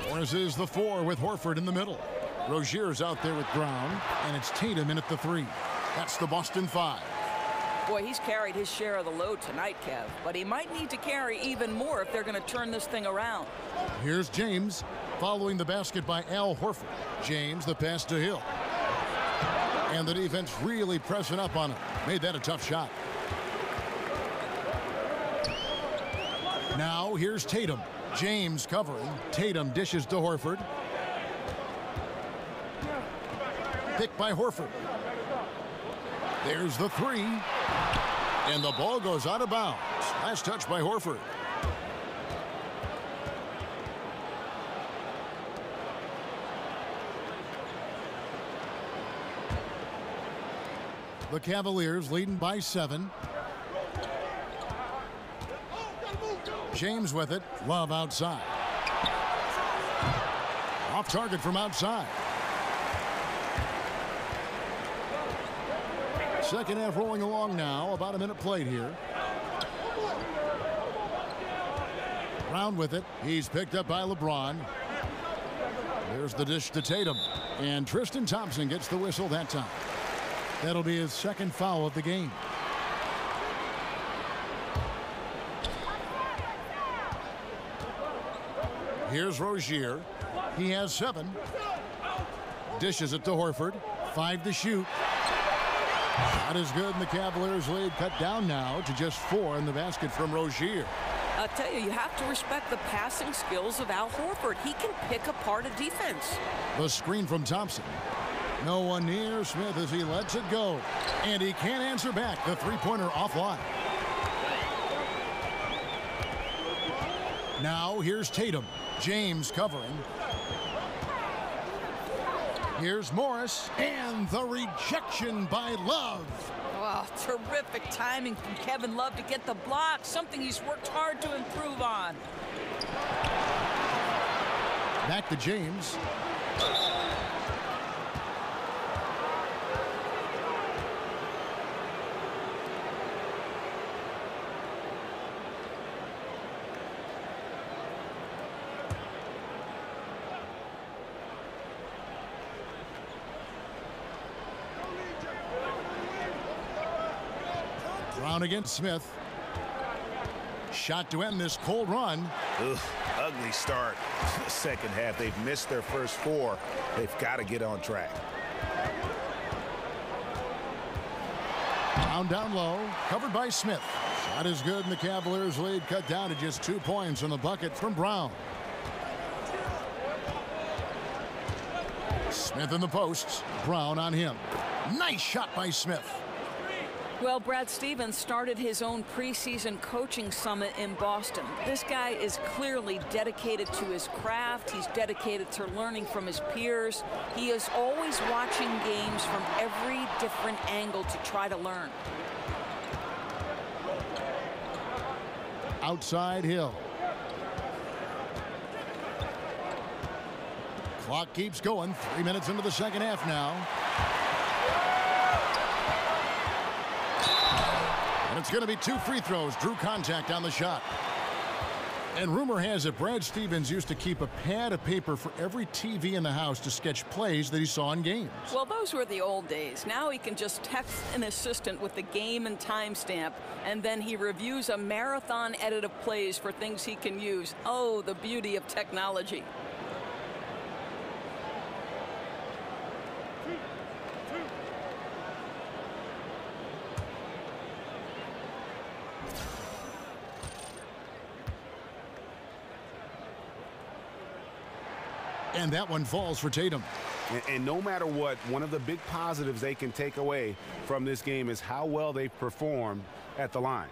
Warriors is the 4 with Horford in the middle. Rozier's out there with Brown, and it's Tatum in at the 3. That's the Boston 5. Boy, he's carried his share of the load tonight, Kev, but he might need to carry even more if they're going to turn this thing around. Here's James following the basket by Al Horford. James, the pass to Hill. And the defense really pressing up on him. Made that a tough shot. Now here's Tatum. James covering. Tatum dishes to Horford. Picked by Horford. There's the 3. And the ball goes out of bounds. Last touch by Horford. The Cavaliers leading by 7. James with it. Love outside. Off target from outside. Second half rolling along now. About a minute played here. Brown with it. He's picked up by LeBron. There's the dish to Tatum. And Tristan Thompson gets the whistle that time. That'll be his second foul of the game. Here's Rozier. He has 7. Dishes it to Horford. 5 to shoot. Not as good, and the Cavaliers lead cut down now to just 4 in the basket from Rozier. I'll tell you, you have to respect the passing skills of Al Horford. He can pick apart a defense. The screen from Thompson. No one near Smith as he lets it go. And he can't answer back. The three-pointer offline. Now here's Tatum. James covering. Here's Morris. And the rejection by Love. Wow, terrific timing from Kevin Love to get the block, something he's worked hard to improve on. Back to James. Brown against Smith. Shot to end this cold run. Ugh, ugly start. Second half, they've missed their first 4. They've got to get on track. Brown down low, covered by Smith. Not as good, and the Cavaliers lead cut down to just 2 points on the bucket from Brown. Smith in the posts. Brown on him. Nice shot by Smith. Well, Brad Stevens started his own preseason coaching summit in Boston. This guy is clearly dedicated to his craft. He's dedicated to learning from his peers. He is always watching games from every different angle to try to learn. Outside Hill. Clock keeps going. 3 minutes into the second half now. And it's going to be 2 free throws. Drew contact on the shot. And rumor has it Brad Stevens used to keep a pad of paper for every TV in the house to sketch plays that he saw in games. Well, those were the old days. Now he can just text an assistant with the game and timestamp, and then he reviews a marathon edit of plays for things he can use. Oh, the beauty of technology. And that one falls for Tatum. And no matter what, one of the big positives they can take away from this game is how well they performed at the line.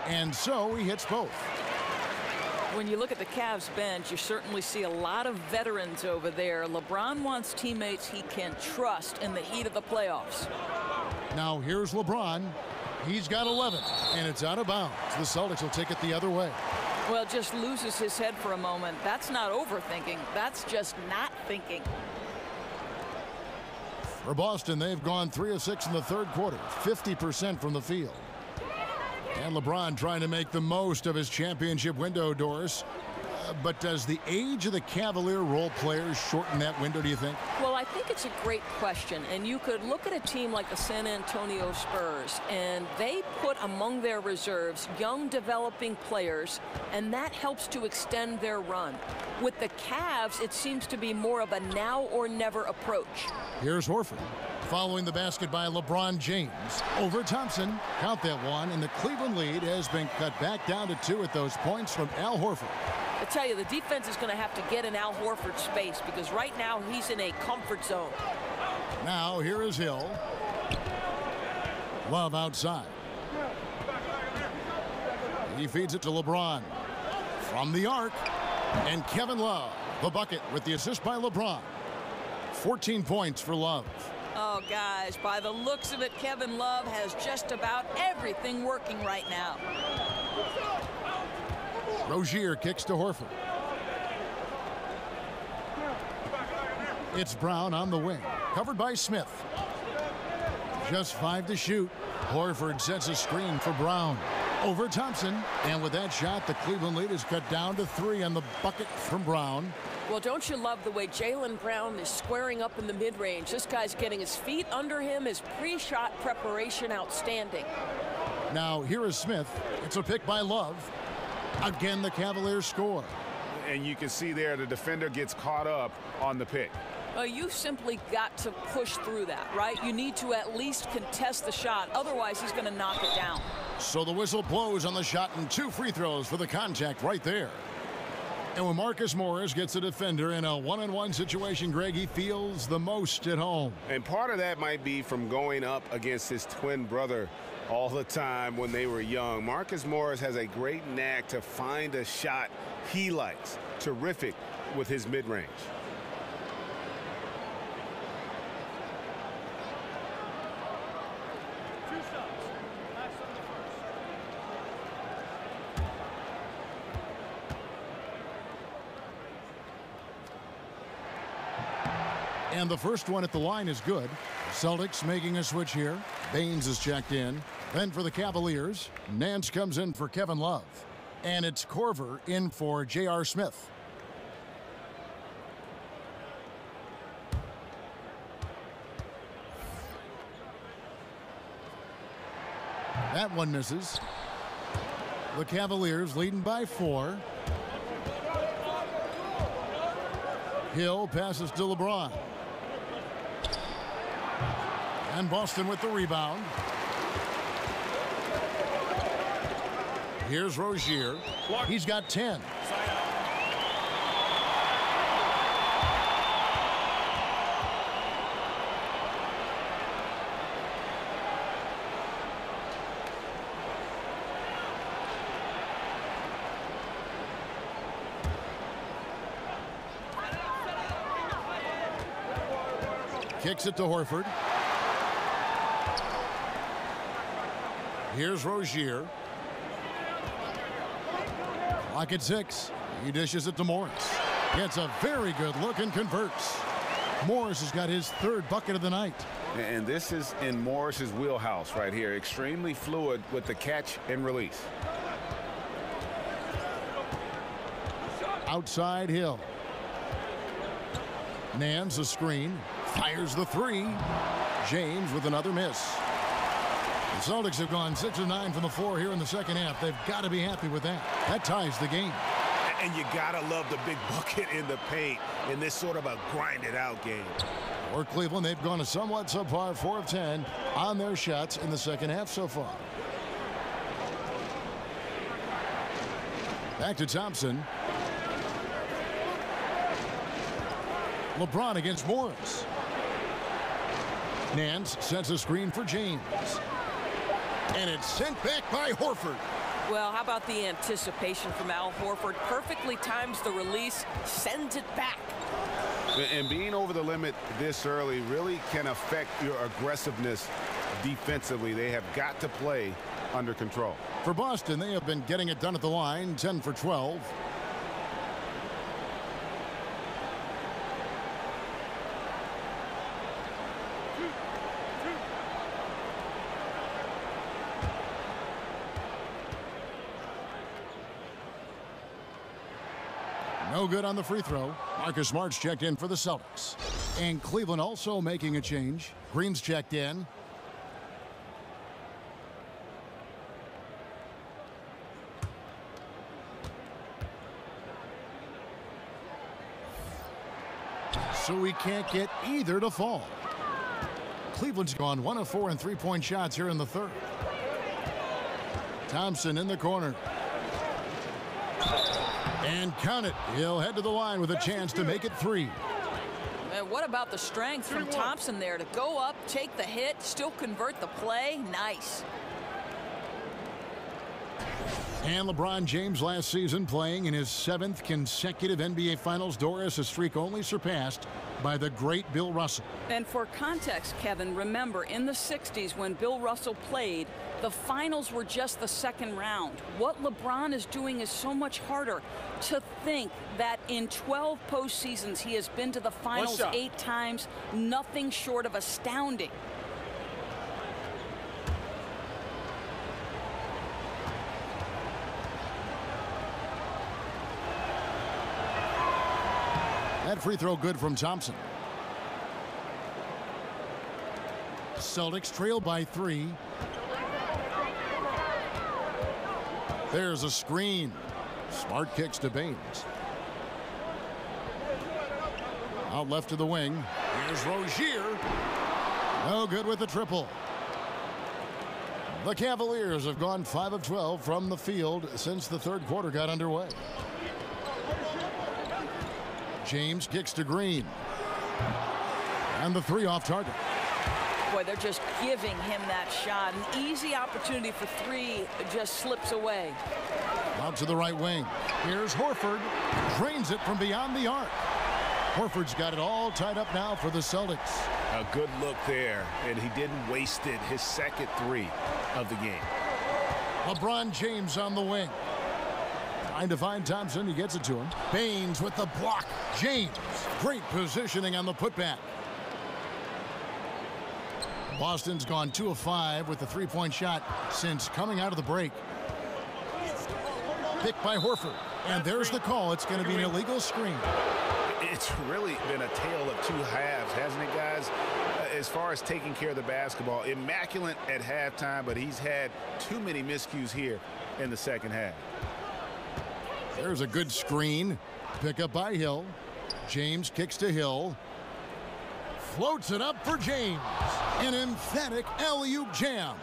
And so he hits both. When you look at the Cavs bench, you certainly see a lot of veterans over there. LeBron wants teammates he can trust in the heat of the playoffs. Now here's LeBron. He's got 11, and it's out of bounds. The Celtics will take it the other way. Well, just loses his head for a moment. That's not overthinking. That's just not thinking. For Boston, they've gone 3 of 6 in the third quarter, 50% from the field. And LeBron trying to make the most of his championship window, Doris. But does the age of the Cavalier role players shorten that window, do you think? Well, I think it's a great question. And you could look at a team like the San Antonio Spurs, and they put among their reserves young developing players, and that helps to extend their run. With the Cavs, it seems to be more of a now or never approach. Here's Horford. Following the basket by LeBron James. Over Thompson. Count that one. And the Cleveland lead has been cut back down to 2 at those points from Al Horford. I tell you, the defense is going to have to get in Al Horford's space because right now he's in a comfort zone. Now here is Hill. Love outside. He feeds it to LeBron. From the arc. And Kevin Love, the bucket with the assist by LeBron. 14 points for Love. Oh, guys, by the looks of it, Kevin Love has just about everything working right now. Rozier kicks to Horford. It's Brown on the wing, covered by Smith. Just 5 to shoot. Horford sets a screen for Brown. Over Thompson, and with that shot, the Cleveland lead is cut down to 3 on the bucket from Brown. Well, don't you love the way Jaylen Brown is squaring up in the mid-range? This guy's getting his feet under him, his pre-shot preparation outstanding. Now here is Smith. It's a pick by Love. Again, the Cavaliers score. And you can see there the defender gets caught up on the pick. Well, you simply got to push through that, right? You need to at least contest the shot. Otherwise, he's going to knock it down. So the whistle blows on the shot and 2 free throws for the contact right there. And when Marcus Morris gets a defender in a one-on-one situation, Greg, he feels the most at home. And part of that might be from going up against his twin brother all the time when they were young. Marcus Morris has a great knack to find a shot he likes. Terrific with his mid-range. And the first one at the line is good. Celtics making a switch here. Baines is checked in. Then for the Cavaliers, Nance comes in for Kevin Love. And it's Korver in for J.R. Smith. That one misses. The Cavaliers leading by 4. Hill passes to LeBron. And Boston with the rebound. Here's Rozier. He's got 10. Kicks it to Horford. Here's Rozier. Clock at 6. He dishes it to Morris. Gets a very good look and converts. Morris has got his 3rd bucket of the night. And this is in Morris's wheelhouse right here. Extremely fluid with the catch and release. Outside Hill. Nance a screen. Fires the 3. James with another miss. The Celtics have gone 6 of 9 from the floor here in the second half. They've got to be happy with that. That ties the game. And you got to love the big bucket in the paint in this sort of a grinded-out game. For Cleveland, they've gone a somewhat subpar 4 of 10 on their shots in the second half so far. Back to Thompson. LeBron against Morris. Nance sets a screen for James. And it's sent back by Horford. Well, how about the anticipation from Al Horford? Perfectly times the release, sends it back. And being over the limit this early really can affect your aggressiveness defensively. They have got to play under control. For Boston, they have been getting it done at the line, 10 for 12. No good on the free throw. Marcus Smart's checked in for the Celtics. And Cleveland also making a change. Green's checked in. So we can't get either to fall. Cleveland's gone 1 of 4 in three-point shots here in the 3rd. Thompson in the corner. And count it. He'll head to the line with a chance to make it 3. And what about the strength from Thompson there to go up, take the hit, still convert the play? Nice. And LeBron James last season playing in his 7th consecutive NBA Finals. Doris, a streak only surpassed by the great Bill Russell. And for context, Kevin, remember in the 60s when Bill Russell played, the finals were just the 2nd round. What LeBron is doing is so much harder. To think that in 12 postseasons he has been to the finals 8 times, nothing short of astounding. That free throw good from Thompson. Celtics trail by 3. There's a screen. Smart kicks to Baines. Out left to the wing. Here's Rozier. No good with the triple. The Cavaliers have gone 5 of 12 from the field since the 3rd quarter got underway. James kicks to Green. And the 3 off target. Boy, they're just giving him that shot. An easy opportunity for 3 just slips away. Out to the right wing. Here's Horford. Drains it from beyond the arc. Horford's got it all tied up now for the Celtics. A good look there, and he didn't waste it. His 2nd 3 of the game. LeBron James on the wing. Trying to find Thompson. He gets it to him. Baines with the block. James. Great positioning on the putback. Boston's gone 2 of 5 with the 3-point shot since coming out of the break. Picked by Horford. And there's the call. It's going to be an illegal screen. It's really been a tale of 2 halves, hasn't it, guys? As far as taking care of the basketball, immaculate at halftime, but he's had too many miscues here in the second half. There's a good screen. Pick up by Hill. James kicks to Hill. Floats it up for James. An emphatic alley-oop jam.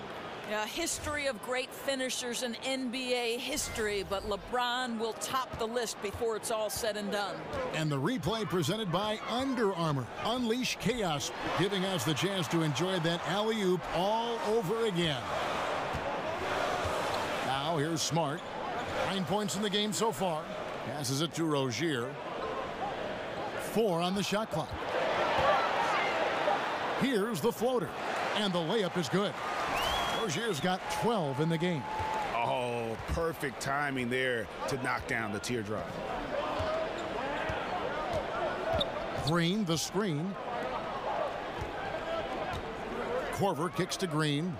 Yeah, history of great finishers in NBA history, but LeBron will top the list before it's all said and done. And the replay presented by Under Armour. Unleash chaos, giving us the chance to enjoy that alley-oop all over again. Now here's Smart. 9 points in the game so far. Passes it to Rozier. 4 on the shot clock. Here's the floater. And the layup is good. Rozier's got 12 in the game. Oh, perfect timing there to knock down the teardrop. Green, the screen. Korver kicks to Green.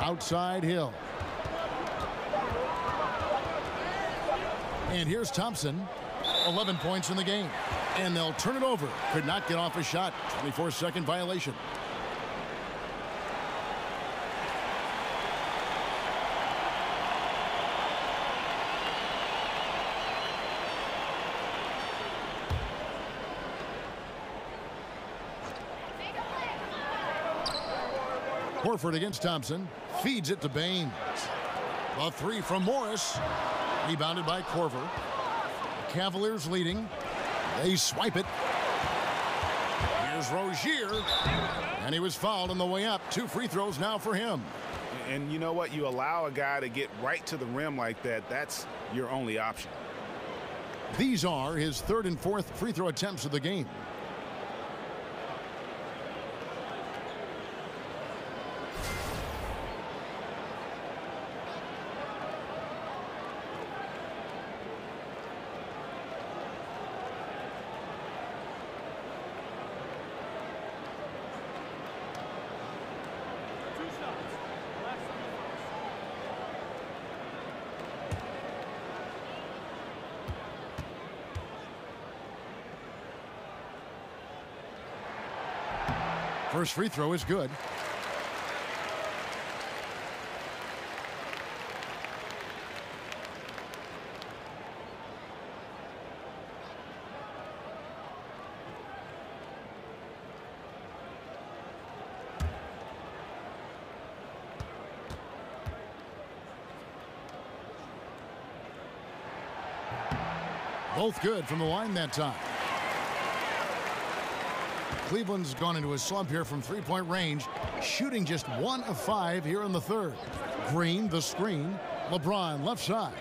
Outside Hill. And here's Thompson. 11 points in the game. And they'll turn it over. Could not get off a shot. 24-second violation. Horford against Thompson. Feeds it to Baines. A 3 from Morris. Rebounded by Korver. Cavaliers leading. They swipe it. Here's Rozier. And he was fouled on the way up. 2 free throws now for him. And you know what? You allow a guy to get right to the rim like that. That's your only option. These are his 3rd and 4th free throw attempts of the game. First free throw is good. Both good from the line that time. Cleveland's gone into a slump here from three-point range, shooting just 1 of 5 here in the 3rd. Green, the screen. LeBron, left side.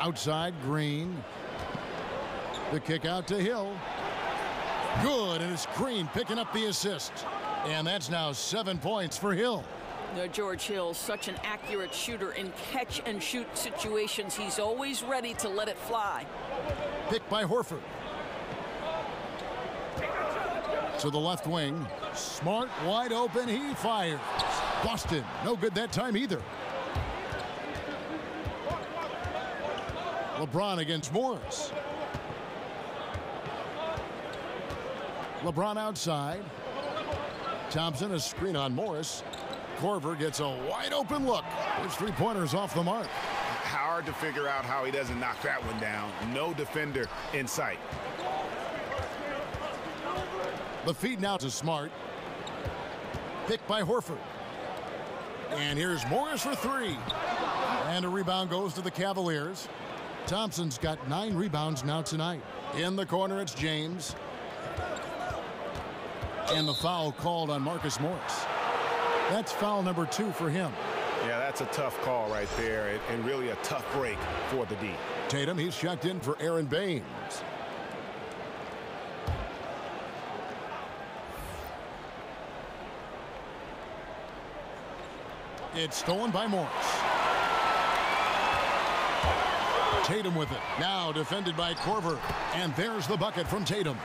Outside, Green. The kick out to Hill. Good, and it's Green picking up the assist. And that's now 7 points for Hill. George Hill, such an accurate shooter in catch-and-shoot situations. He's always ready to let it fly. Picked by Horford. To the left wing. Smart, wide open, he fires. Boston, no good that time either. LeBron against Morris. LeBron outside. Thompson, a screen on Morris. Korver gets a wide open look. His 3-pointers off the mark. Hard to figure out how he doesn't knock that one down. No defender in sight. The feed now to Smart. Picked by Horford. And here's Morris for 3. And a rebound goes to the Cavaliers. Thompson's got 9 rebounds now tonight. In the corner, it's James. And the foul called on Marcus Morris. That's foul number 2 for him. Yeah, that's a tough call right there, and really a tough break for the D. Tatum, he's checked in for Aaron Baines. It's stolen by Morris. Tatum with it. Now defended by Korver. And there's the bucket from Tatum.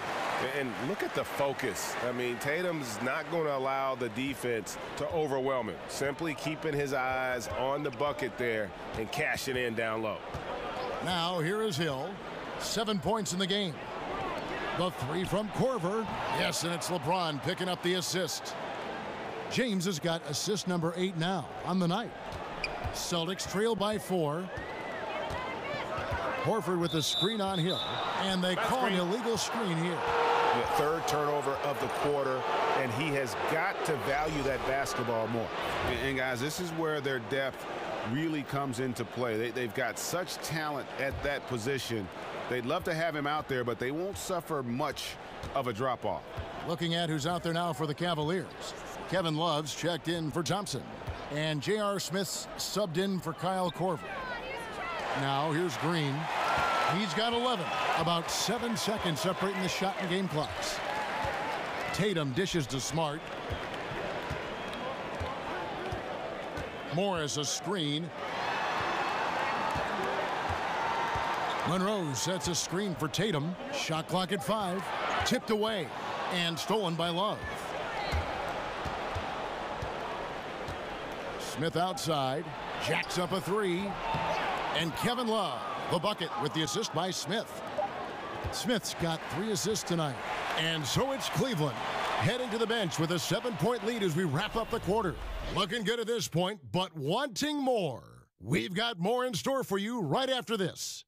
And look at the focus. I mean, Tatum's not going to allow the defense to overwhelm him. Simply keeping his eyes on the bucket there and cashing in down low. Now here is Hill. 7 points in the game. The three from Korver. Yes, and it's LeBron picking up the assist. James has got assist number 8 now on the night. Celtics trail by 4. Horford with a screen on Hill. And they call an illegal screen here. The third turnover of the quarter, and he has got to value that basketball more. And guys, this is where their depth really comes into play. They've got such talent at that position. They'd love to have him out there, but they won't suffer much of a drop-off. Looking at who's out there now for the Cavaliers. Kevin Love's checked in for Thompson. And J.R. Smith's subbed in for Kyle Korver. Now here's Green. He's got 11. About 7 seconds separating the shot and game clocks. Tatum dishes to Smart. Morris a screen. Monroe sets a screen for Tatum. Shot clock at 5. Tipped away and stolen by Love. Smith outside. Jacks up a 3. And Kevin Love, the bucket with the assist by Smith. Smith's got 3 assists tonight. And so it's Cleveland heading to the bench with a 7-point lead as we wrap up the quarter. Looking good at this point, but wanting more. We've got more in store for you right after this.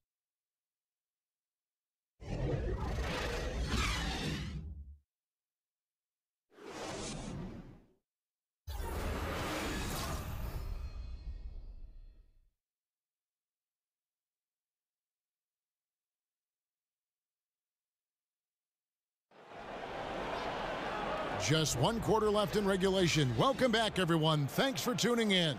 Just 1 quarter left in regulation. Welcome back, everyone. Thanks for tuning in.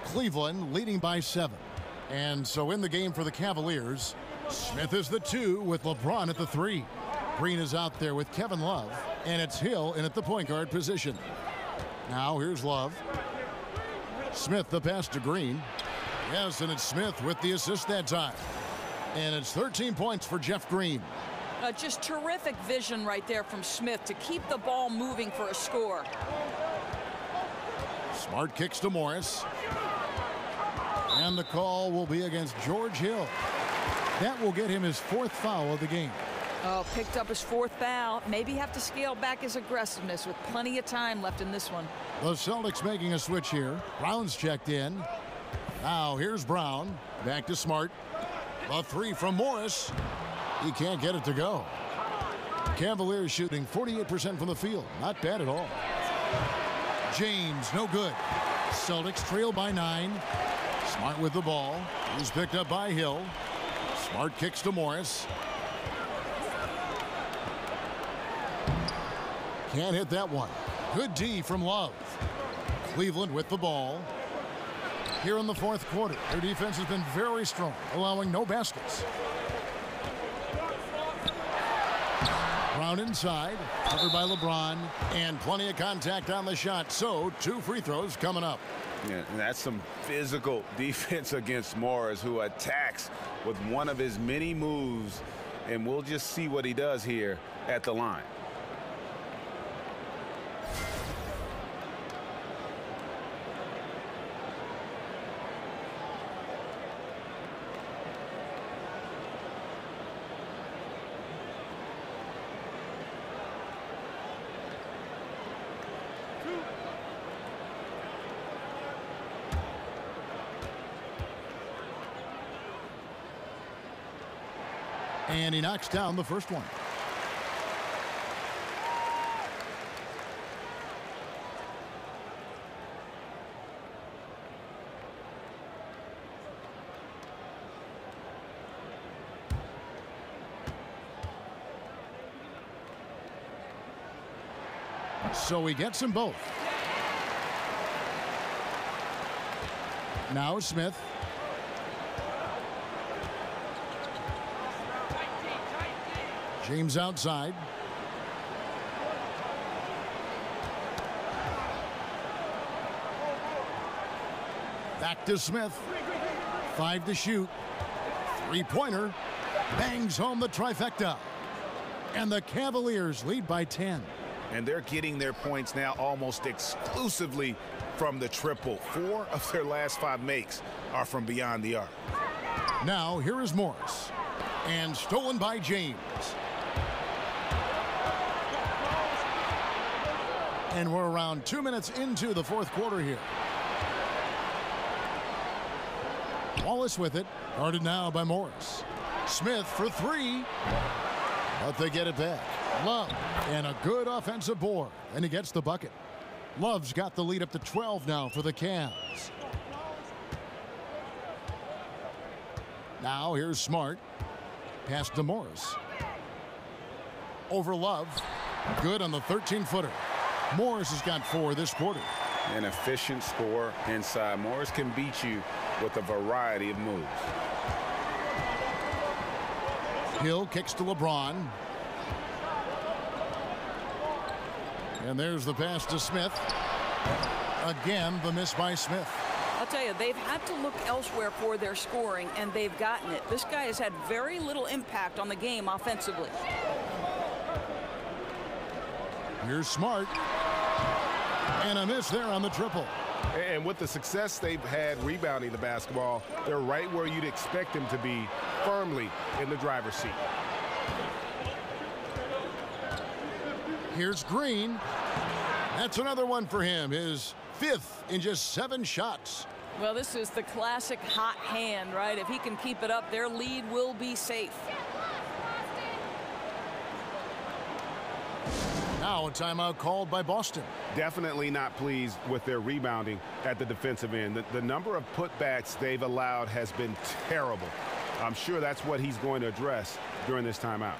Cleveland leading by 7. And so in the game for the Cavaliers, Smith is the 2 with LeBron at the 3. Green is out there with Kevin Love, and it's Hill in at the point guard position. Now here's Love. Smith the pass to Green. Yes, and it's Smith with the assist that time. And it's 13 points for Jeff Green. Just terrific vision right there from Smith to keep the ball moving for a score. Smart kicks to Morris. And the call will be against George Hill. That will get him his 4th foul of the game. Oh, picked up his 4th foul. Maybe have to scale back his aggressiveness with plenty of time left in this one. The Celtics making a switch here. Brown's checked in. Now here's Brown. Back to Smart. A 3 from Morris. He can't get it to go. Cavaliers shooting 48% from the field. Not bad at all. James, no good. Celtics trail by 9. Smart with the ball. He's picked up by Hill. Smart kicks to Morris. Can't hit that one. Good D from Love. Cleveland with the ball. Here in the 4th quarter, their defense has been very strong, allowing no baskets. Brown inside, covered by LeBron, and plenty of contact on the shot. So 2 free throws coming up. Yeah, and that's some physical defense against Morris, who attacks with one of his many moves, and we'll just see what he does here at the line. And he knocks down the first one. So he gets them both. Now Smith. James outside. Back to Smith. 5 to shoot. 3-pointer. Bangs home the trifecta. And the Cavaliers lead by 10. And they're getting their points now almost exclusively from the triple. 4 of their last 5 makes are from beyond the arc. Now here is Morris. And stolen by James. And we're around 2 minutes into the fourth quarter here. Wallace with it. Guarded now by Morris. Smith for 3. But they get it back. Love. And a good offensive board. And he gets the bucket. Love's got the lead up to 12 now for the Cavs. Now here's Smart. Pass to Morris. Over Love. Good on the 13-footer. Morris has got 4 this quarter. An efficient score inside. Morris can beat you with a variety of moves. Hill kicks to LeBron. And there's the pass to Smith. Again, the miss by Smith. I'll tell you, they've had to look elsewhere for their scoring, and they've gotten it. This guy has had very little impact on the game offensively. Here's Smart. And a miss there on the triple. And with the success they've had rebounding the basketball, they're right where you'd expect them to be, firmly in the driver's seat. Here's Green. That's another one for him. His 5th in just 7 shots. Well, this is the classic hot hand, right? If he can keep it up, their lead will be safe. Now a timeout called by Boston. Definitely not pleased with their rebounding at the defensive end. The number of putbacks they've allowed has been terrible. I'm sure that's what he's going to address during this timeout.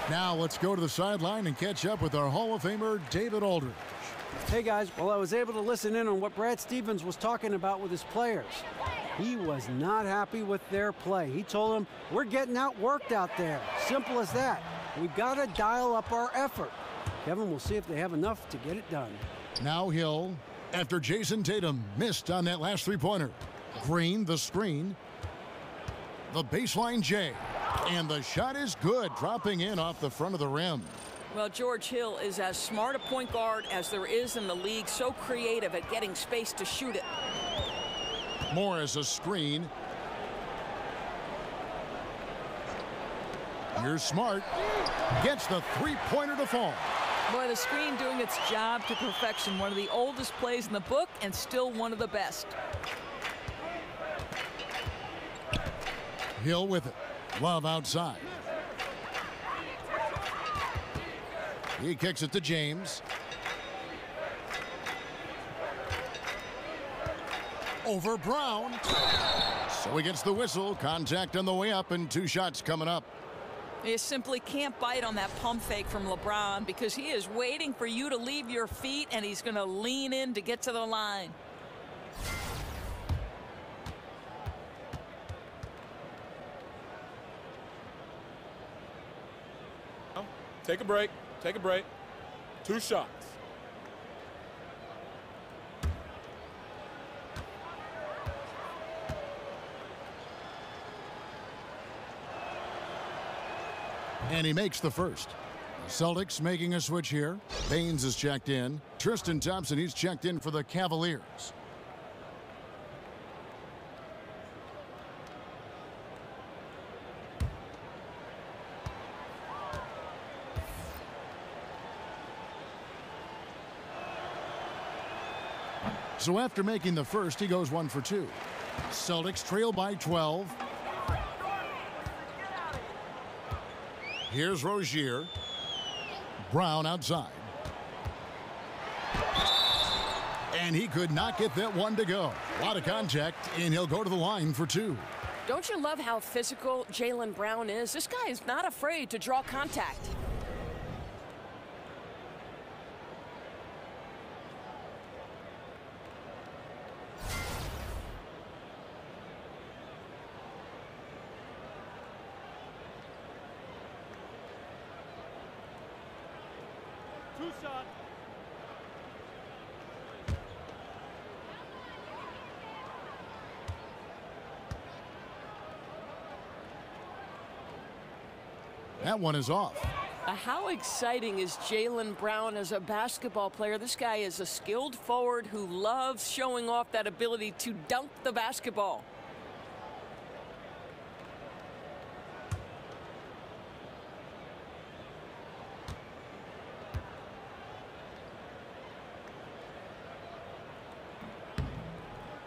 Now let's go to the sideline and catch up with our Hall of Famer, David Aldridge. Hey, guys. Well, I was able to listen in on what Brad Stevens was talking about with his players. He was not happy with their play. He told them, we're getting outworked out there. Simple as that. We've got to dial up our effort. Kevin, we'll see if they have enough to get it done. Now Hill, after Jason Tatum missed on that last 3-pointer. Green, the screen. The baseline J. And the shot is good, dropping in off the front of the rim. Well, George Hill is as smart a point guard as there is in the league, so creative at getting space to shoot it. Morris a screen. Here's Smart. Gets the 3-pointer to fall. Boy, the screen doing its job to perfection. One of the oldest plays in the book and still one of the best. Hill with it. Love outside. He kicks it to James. Over Brown. So he gets the whistle. Contact on the way up and 2 shots coming up. You simply can't bite on that pump fake from LeBron because he is waiting for you to leave your feet and he's going to lean in to get to the line. Take a break. Take a break. 2 shots. And he makes the first. The Celtics making a switch here. Baines is checked in. Tristan Thompson, he's checked in for the Cavaliers. So after making the first, he goes 1 for 2. Celtics trail by 12. Here's Rozier. Brown outside. And he could not get that one to go. A lot of contact, and he'll go to the line for 2. Don't you love how physical Jaylen Brown is? This guy is not afraid to draw contact. That one is off. How exciting is Jaylen Brown as a basketball player? This guy is a skilled forward who loves showing off that ability to dunk the basketball.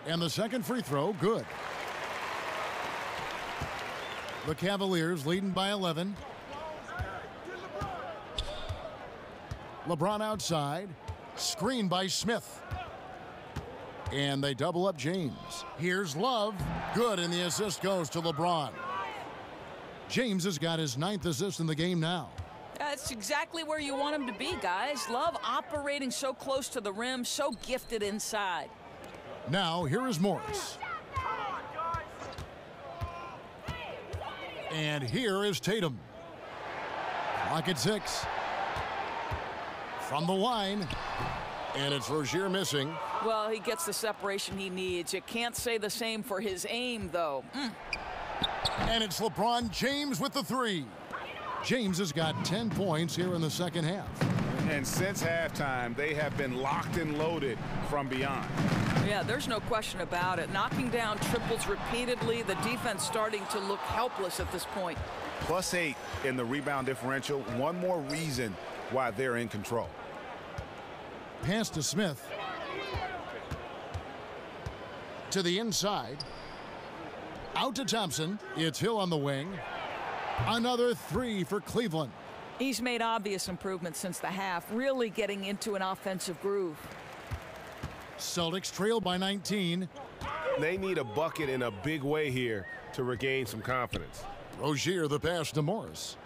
And the second free throw, good. The Cavaliers leading by 11. LeBron outside. Screen by Smith. And they double up James. Here's Love. Good, and the assist goes to LeBron. James has got his 9th assist in the game now. That's exactly where you want him to be, guys. Love operating so close to the rim, so gifted inside. Now, here is Morris. And here is Tatum. Clock at 6. From the line. And it's Rozier missing. Well, he gets the separation he needs. You can't say the same for his aim, though. And it's LeBron James with the 3. James has got 10 points here in the second half. And since halftime, they have been locked and loaded from beyond. Yeah, there's no question about it. Knocking down triples repeatedly, the defense starting to look helpless at this point. +8 in the rebound differential. One more reason why they're in control. Pass to Smith. To the inside. Out to Thompson. It's Hill on the wing. Another 3 for Cleveland. He's made obvious improvements since the half, really getting into an offensive groove. Celtics trail by 19. They need a bucket in a big way here to regain some confidence. Rozier the pass to Morris.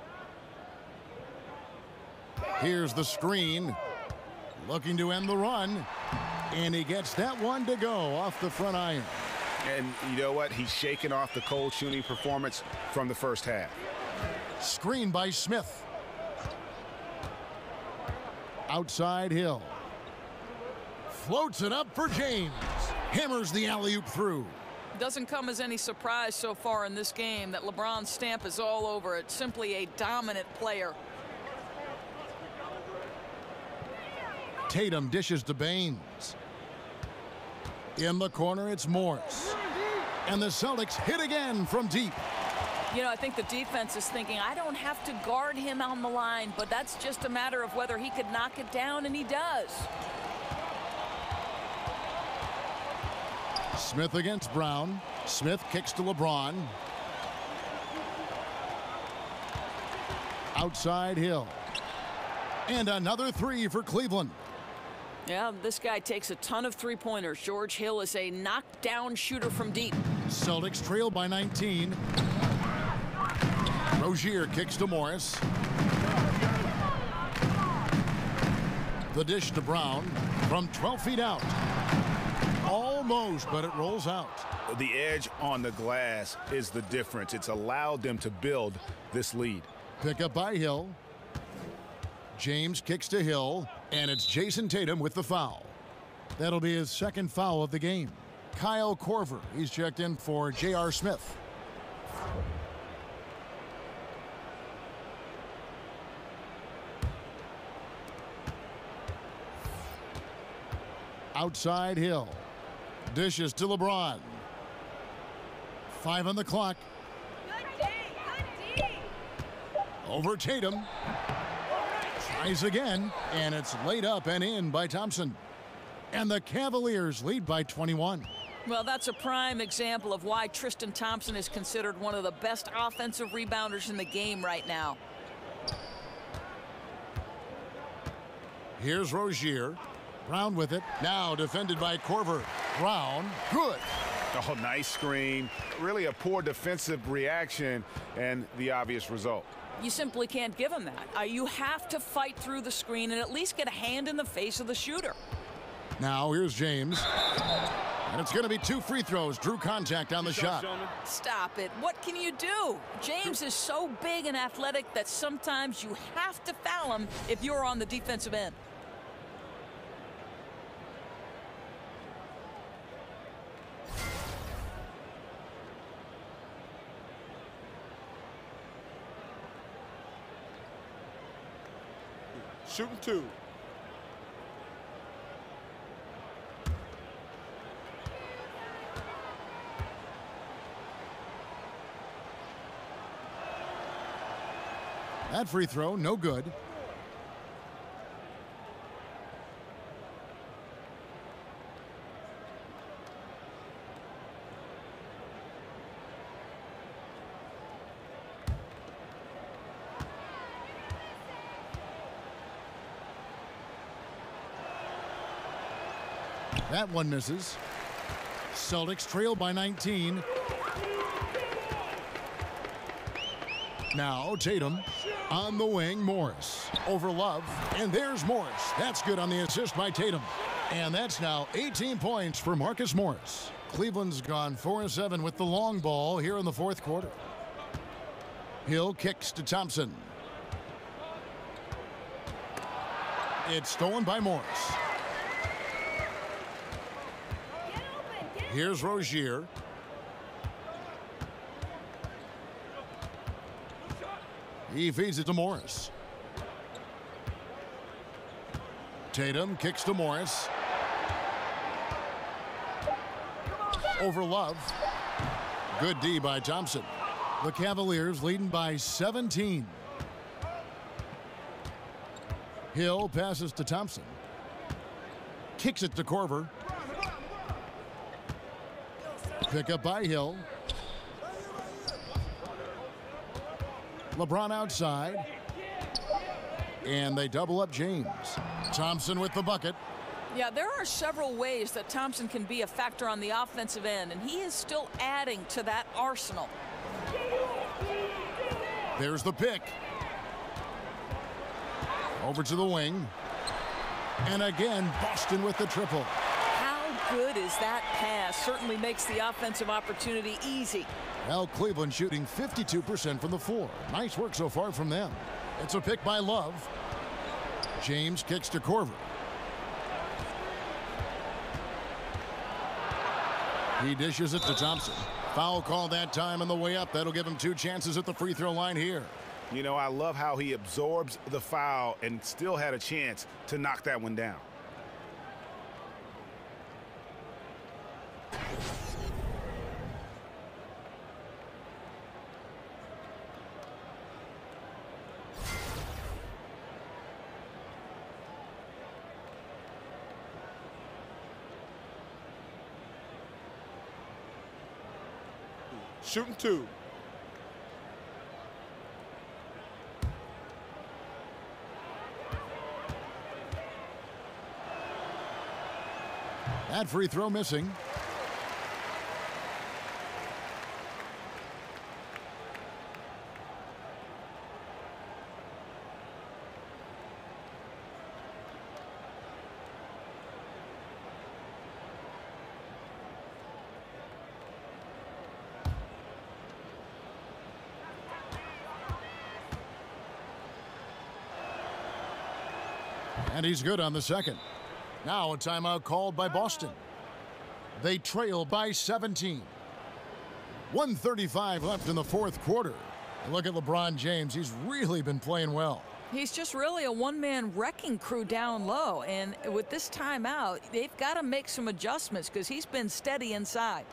Here's the screen. Looking to end the run. And he gets that one to go off the front iron. And you know what? He's shaking off the cold shooting performance from the first half. Screen by Smith. Outside Hill. Floats it up for James. Hammers the alley-oop through. Doesn't come as any surprise so far in this game that LeBron's stamp is all over it. Simply a dominant player. Tatum dishes to Baines. In the corner, it's Morris. And the Celtics hit again from deep. You know, I think the defense is thinking, I don't have to guard him on the line, but that's just a matter of whether he could knock it down, and he does. Smith against Brown. Smith kicks to LeBron. Outside Hill. And another 3 for Cleveland. Yeah, this guy takes a ton of three-pointers. George Hill is a knockdown shooter from deep. Celtics trail by 19. Rozier kicks to Morris. The dish to Brown from 12 feet out. Almost, but it rolls out. The edge on the glass is the difference. It's allowed them to build this lead. Pick up by Hill. James kicks to Hill, and it's Jason Tatum with the foul. That'll be his second foul of the game. Kyle Korver, he's checked in for J.R. Smith. Outside Hill. Dishes to LeBron. 5 on the clock. Over Tatum. Tries again, and it's laid up and in by Thompson. And the Cavaliers lead by 21. Well, that's a prime example of why Tristan Thompson is considered one of the best offensive rebounders in the game right now. Here's Rozier. Brown with it. Now defended by Korver. Brown, good. Oh, nice screen. Really a poor defensive reaction and the obvious result. You simply can't give him that. You have to fight through the screen and at least get a hand in the face of the shooter. Now here's James. And it's going to be 2 free throws. Drew contact on the shot. Stop it. What can you do? James is so big and athletic that sometimes you have to foul him if you're on the defensive end. Shooting 2. That free throw, no good. That one misses. Celtics trail by 19. Now Tatum on the wing. Morris over Love. And there's Morris. That's good on the assist by Tatum. And that's now 18 points for Marcus Morris. Cleveland's gone 4-7 with the long ball here in the fourth quarter. Hill kicks to Thompson. It's stolen by Morris. Here's Rozier. He feeds it to Morris. Tatum kicks to Morris. Over Love. Good D by Thompson. The Cavaliers leading by 17. Hill passes to Thompson. Kicks it to Korver. Pick up by Hill. LeBron outside. And they double up James. Thompson with the bucket. Yeah, there are several ways that Thompson can be a factor on the offensive end, and he is still adding to that arsenal. There's the pick. Over to the wing. And again, Boston with the triple. How good is that pass? Certainly makes the offensive opportunity easy. Well, Cleveland shooting 52% from the floor. Nice work so far from them. It's a pick by Love. James kicks to Korver. He dishes it to Thompson. Foul call that time on the way up. That'll give him 2 chances at the free throw line here. You know, I love how he absorbs the foul and still had a chance to knock that one down. Shooting 2. That free throw missing. And he's good on the second. Now a timeout called by Boston. They trail by 17. 1:35 left in the fourth quarter. Look at LeBron James. He's really been playing well. He's just really a one-man wrecking crew down low. And with this timeout, they've got to make some adjustments because he's been steady inside.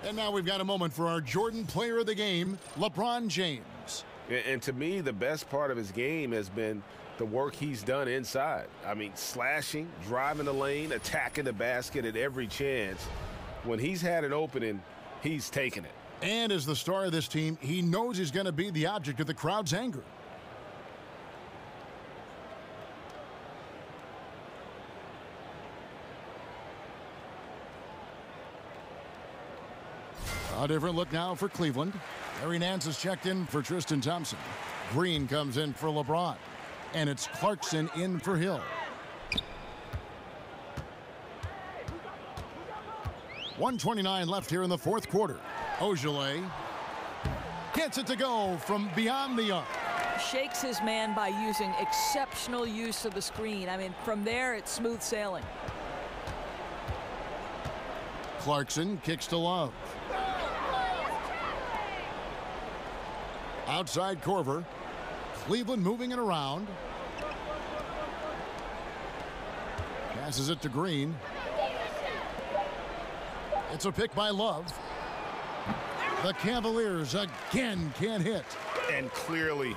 And now we've got a moment for our Jordan player of the game, LeBron James. And to me, the best part of his game has been the work he's done inside. I mean, slashing, driving the lane, attacking the basket at every chance. When he's had an opening, he's taken it. And as the star of this team, he knows he's going to be the object of the crowd's anger. A different look now for Cleveland. Larry Nance is checked in for Tristan Thompson. Green comes in for LeBron. And it's Clarkson in for Hill. .129 left here in the fourth quarter. Ojale gets it to go from beyond the arc. Shakes his man by using exceptional use of the screen. I mean, from there, it's smooth sailing. Clarkson kicks to Love. Outside Korver. Cleveland moving it around. Passes it to Green. It's a pick by Love. The Cavaliers again can't hit. And clearly,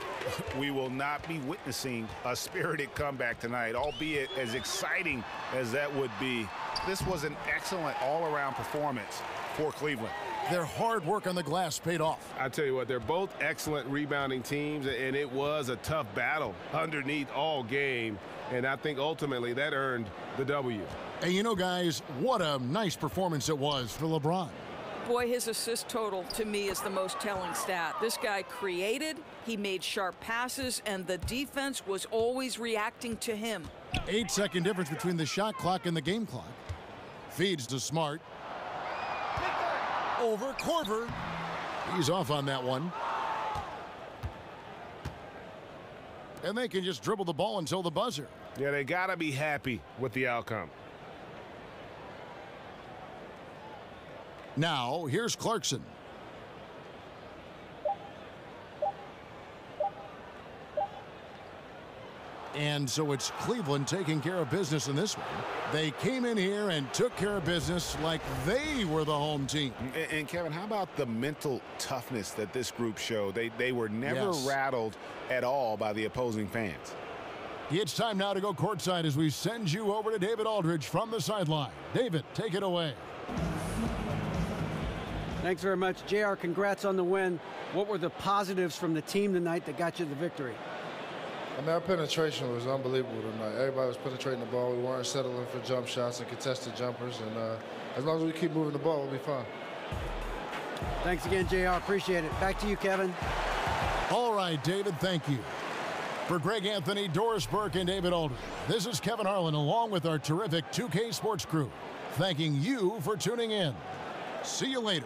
we will not be witnessing a spirited comeback tonight, albeit as exciting as that would be. This was an excellent all-around performance for Cleveland. Their hard work on the glass paid off. I tell you what, they're both excellent rebounding teams, and it was a tough battle underneath all game. And I think ultimately that earned the W. And you know, guys, what a nice performance it was for LeBron. Boy, his assist total to me is the most telling stat. This guy created, he made sharp passes, and the defense was always reacting to him. 8-second difference between the shot clock and the game clock. Feeds to Smart. Over Korver. He's off on that one. And they can just dribble the ball until the buzzer. Yeah, they got to be happy with the outcome. Now, here's Clarkson. And so it's Cleveland taking care of business in this one. They came in here and took care of business like they were the home team. And Kevin, how about the mental toughness that this group showed? They were never rattled at all by the opposing fans. It's time now to go courtside as we send you over to David Aldridge from the sideline. David, take it away. Thanks very much. JR, congrats on the win. What were the positives from the team tonight that got you the victory? I mean, our penetration was unbelievable tonight. Everybody was penetrating the ball. We weren't settling for jump shots and contested jumpers. And as long as we keep moving the ball, we'll be fine. Thanks again, JR. Appreciate it. Back to you, Kevin. All right, David, thank you. For Greg Anthony, Doris Burke, and David Aldridge, this is Kevin Harlan along with our terrific 2K Sports crew, thanking you for tuning in. See you later.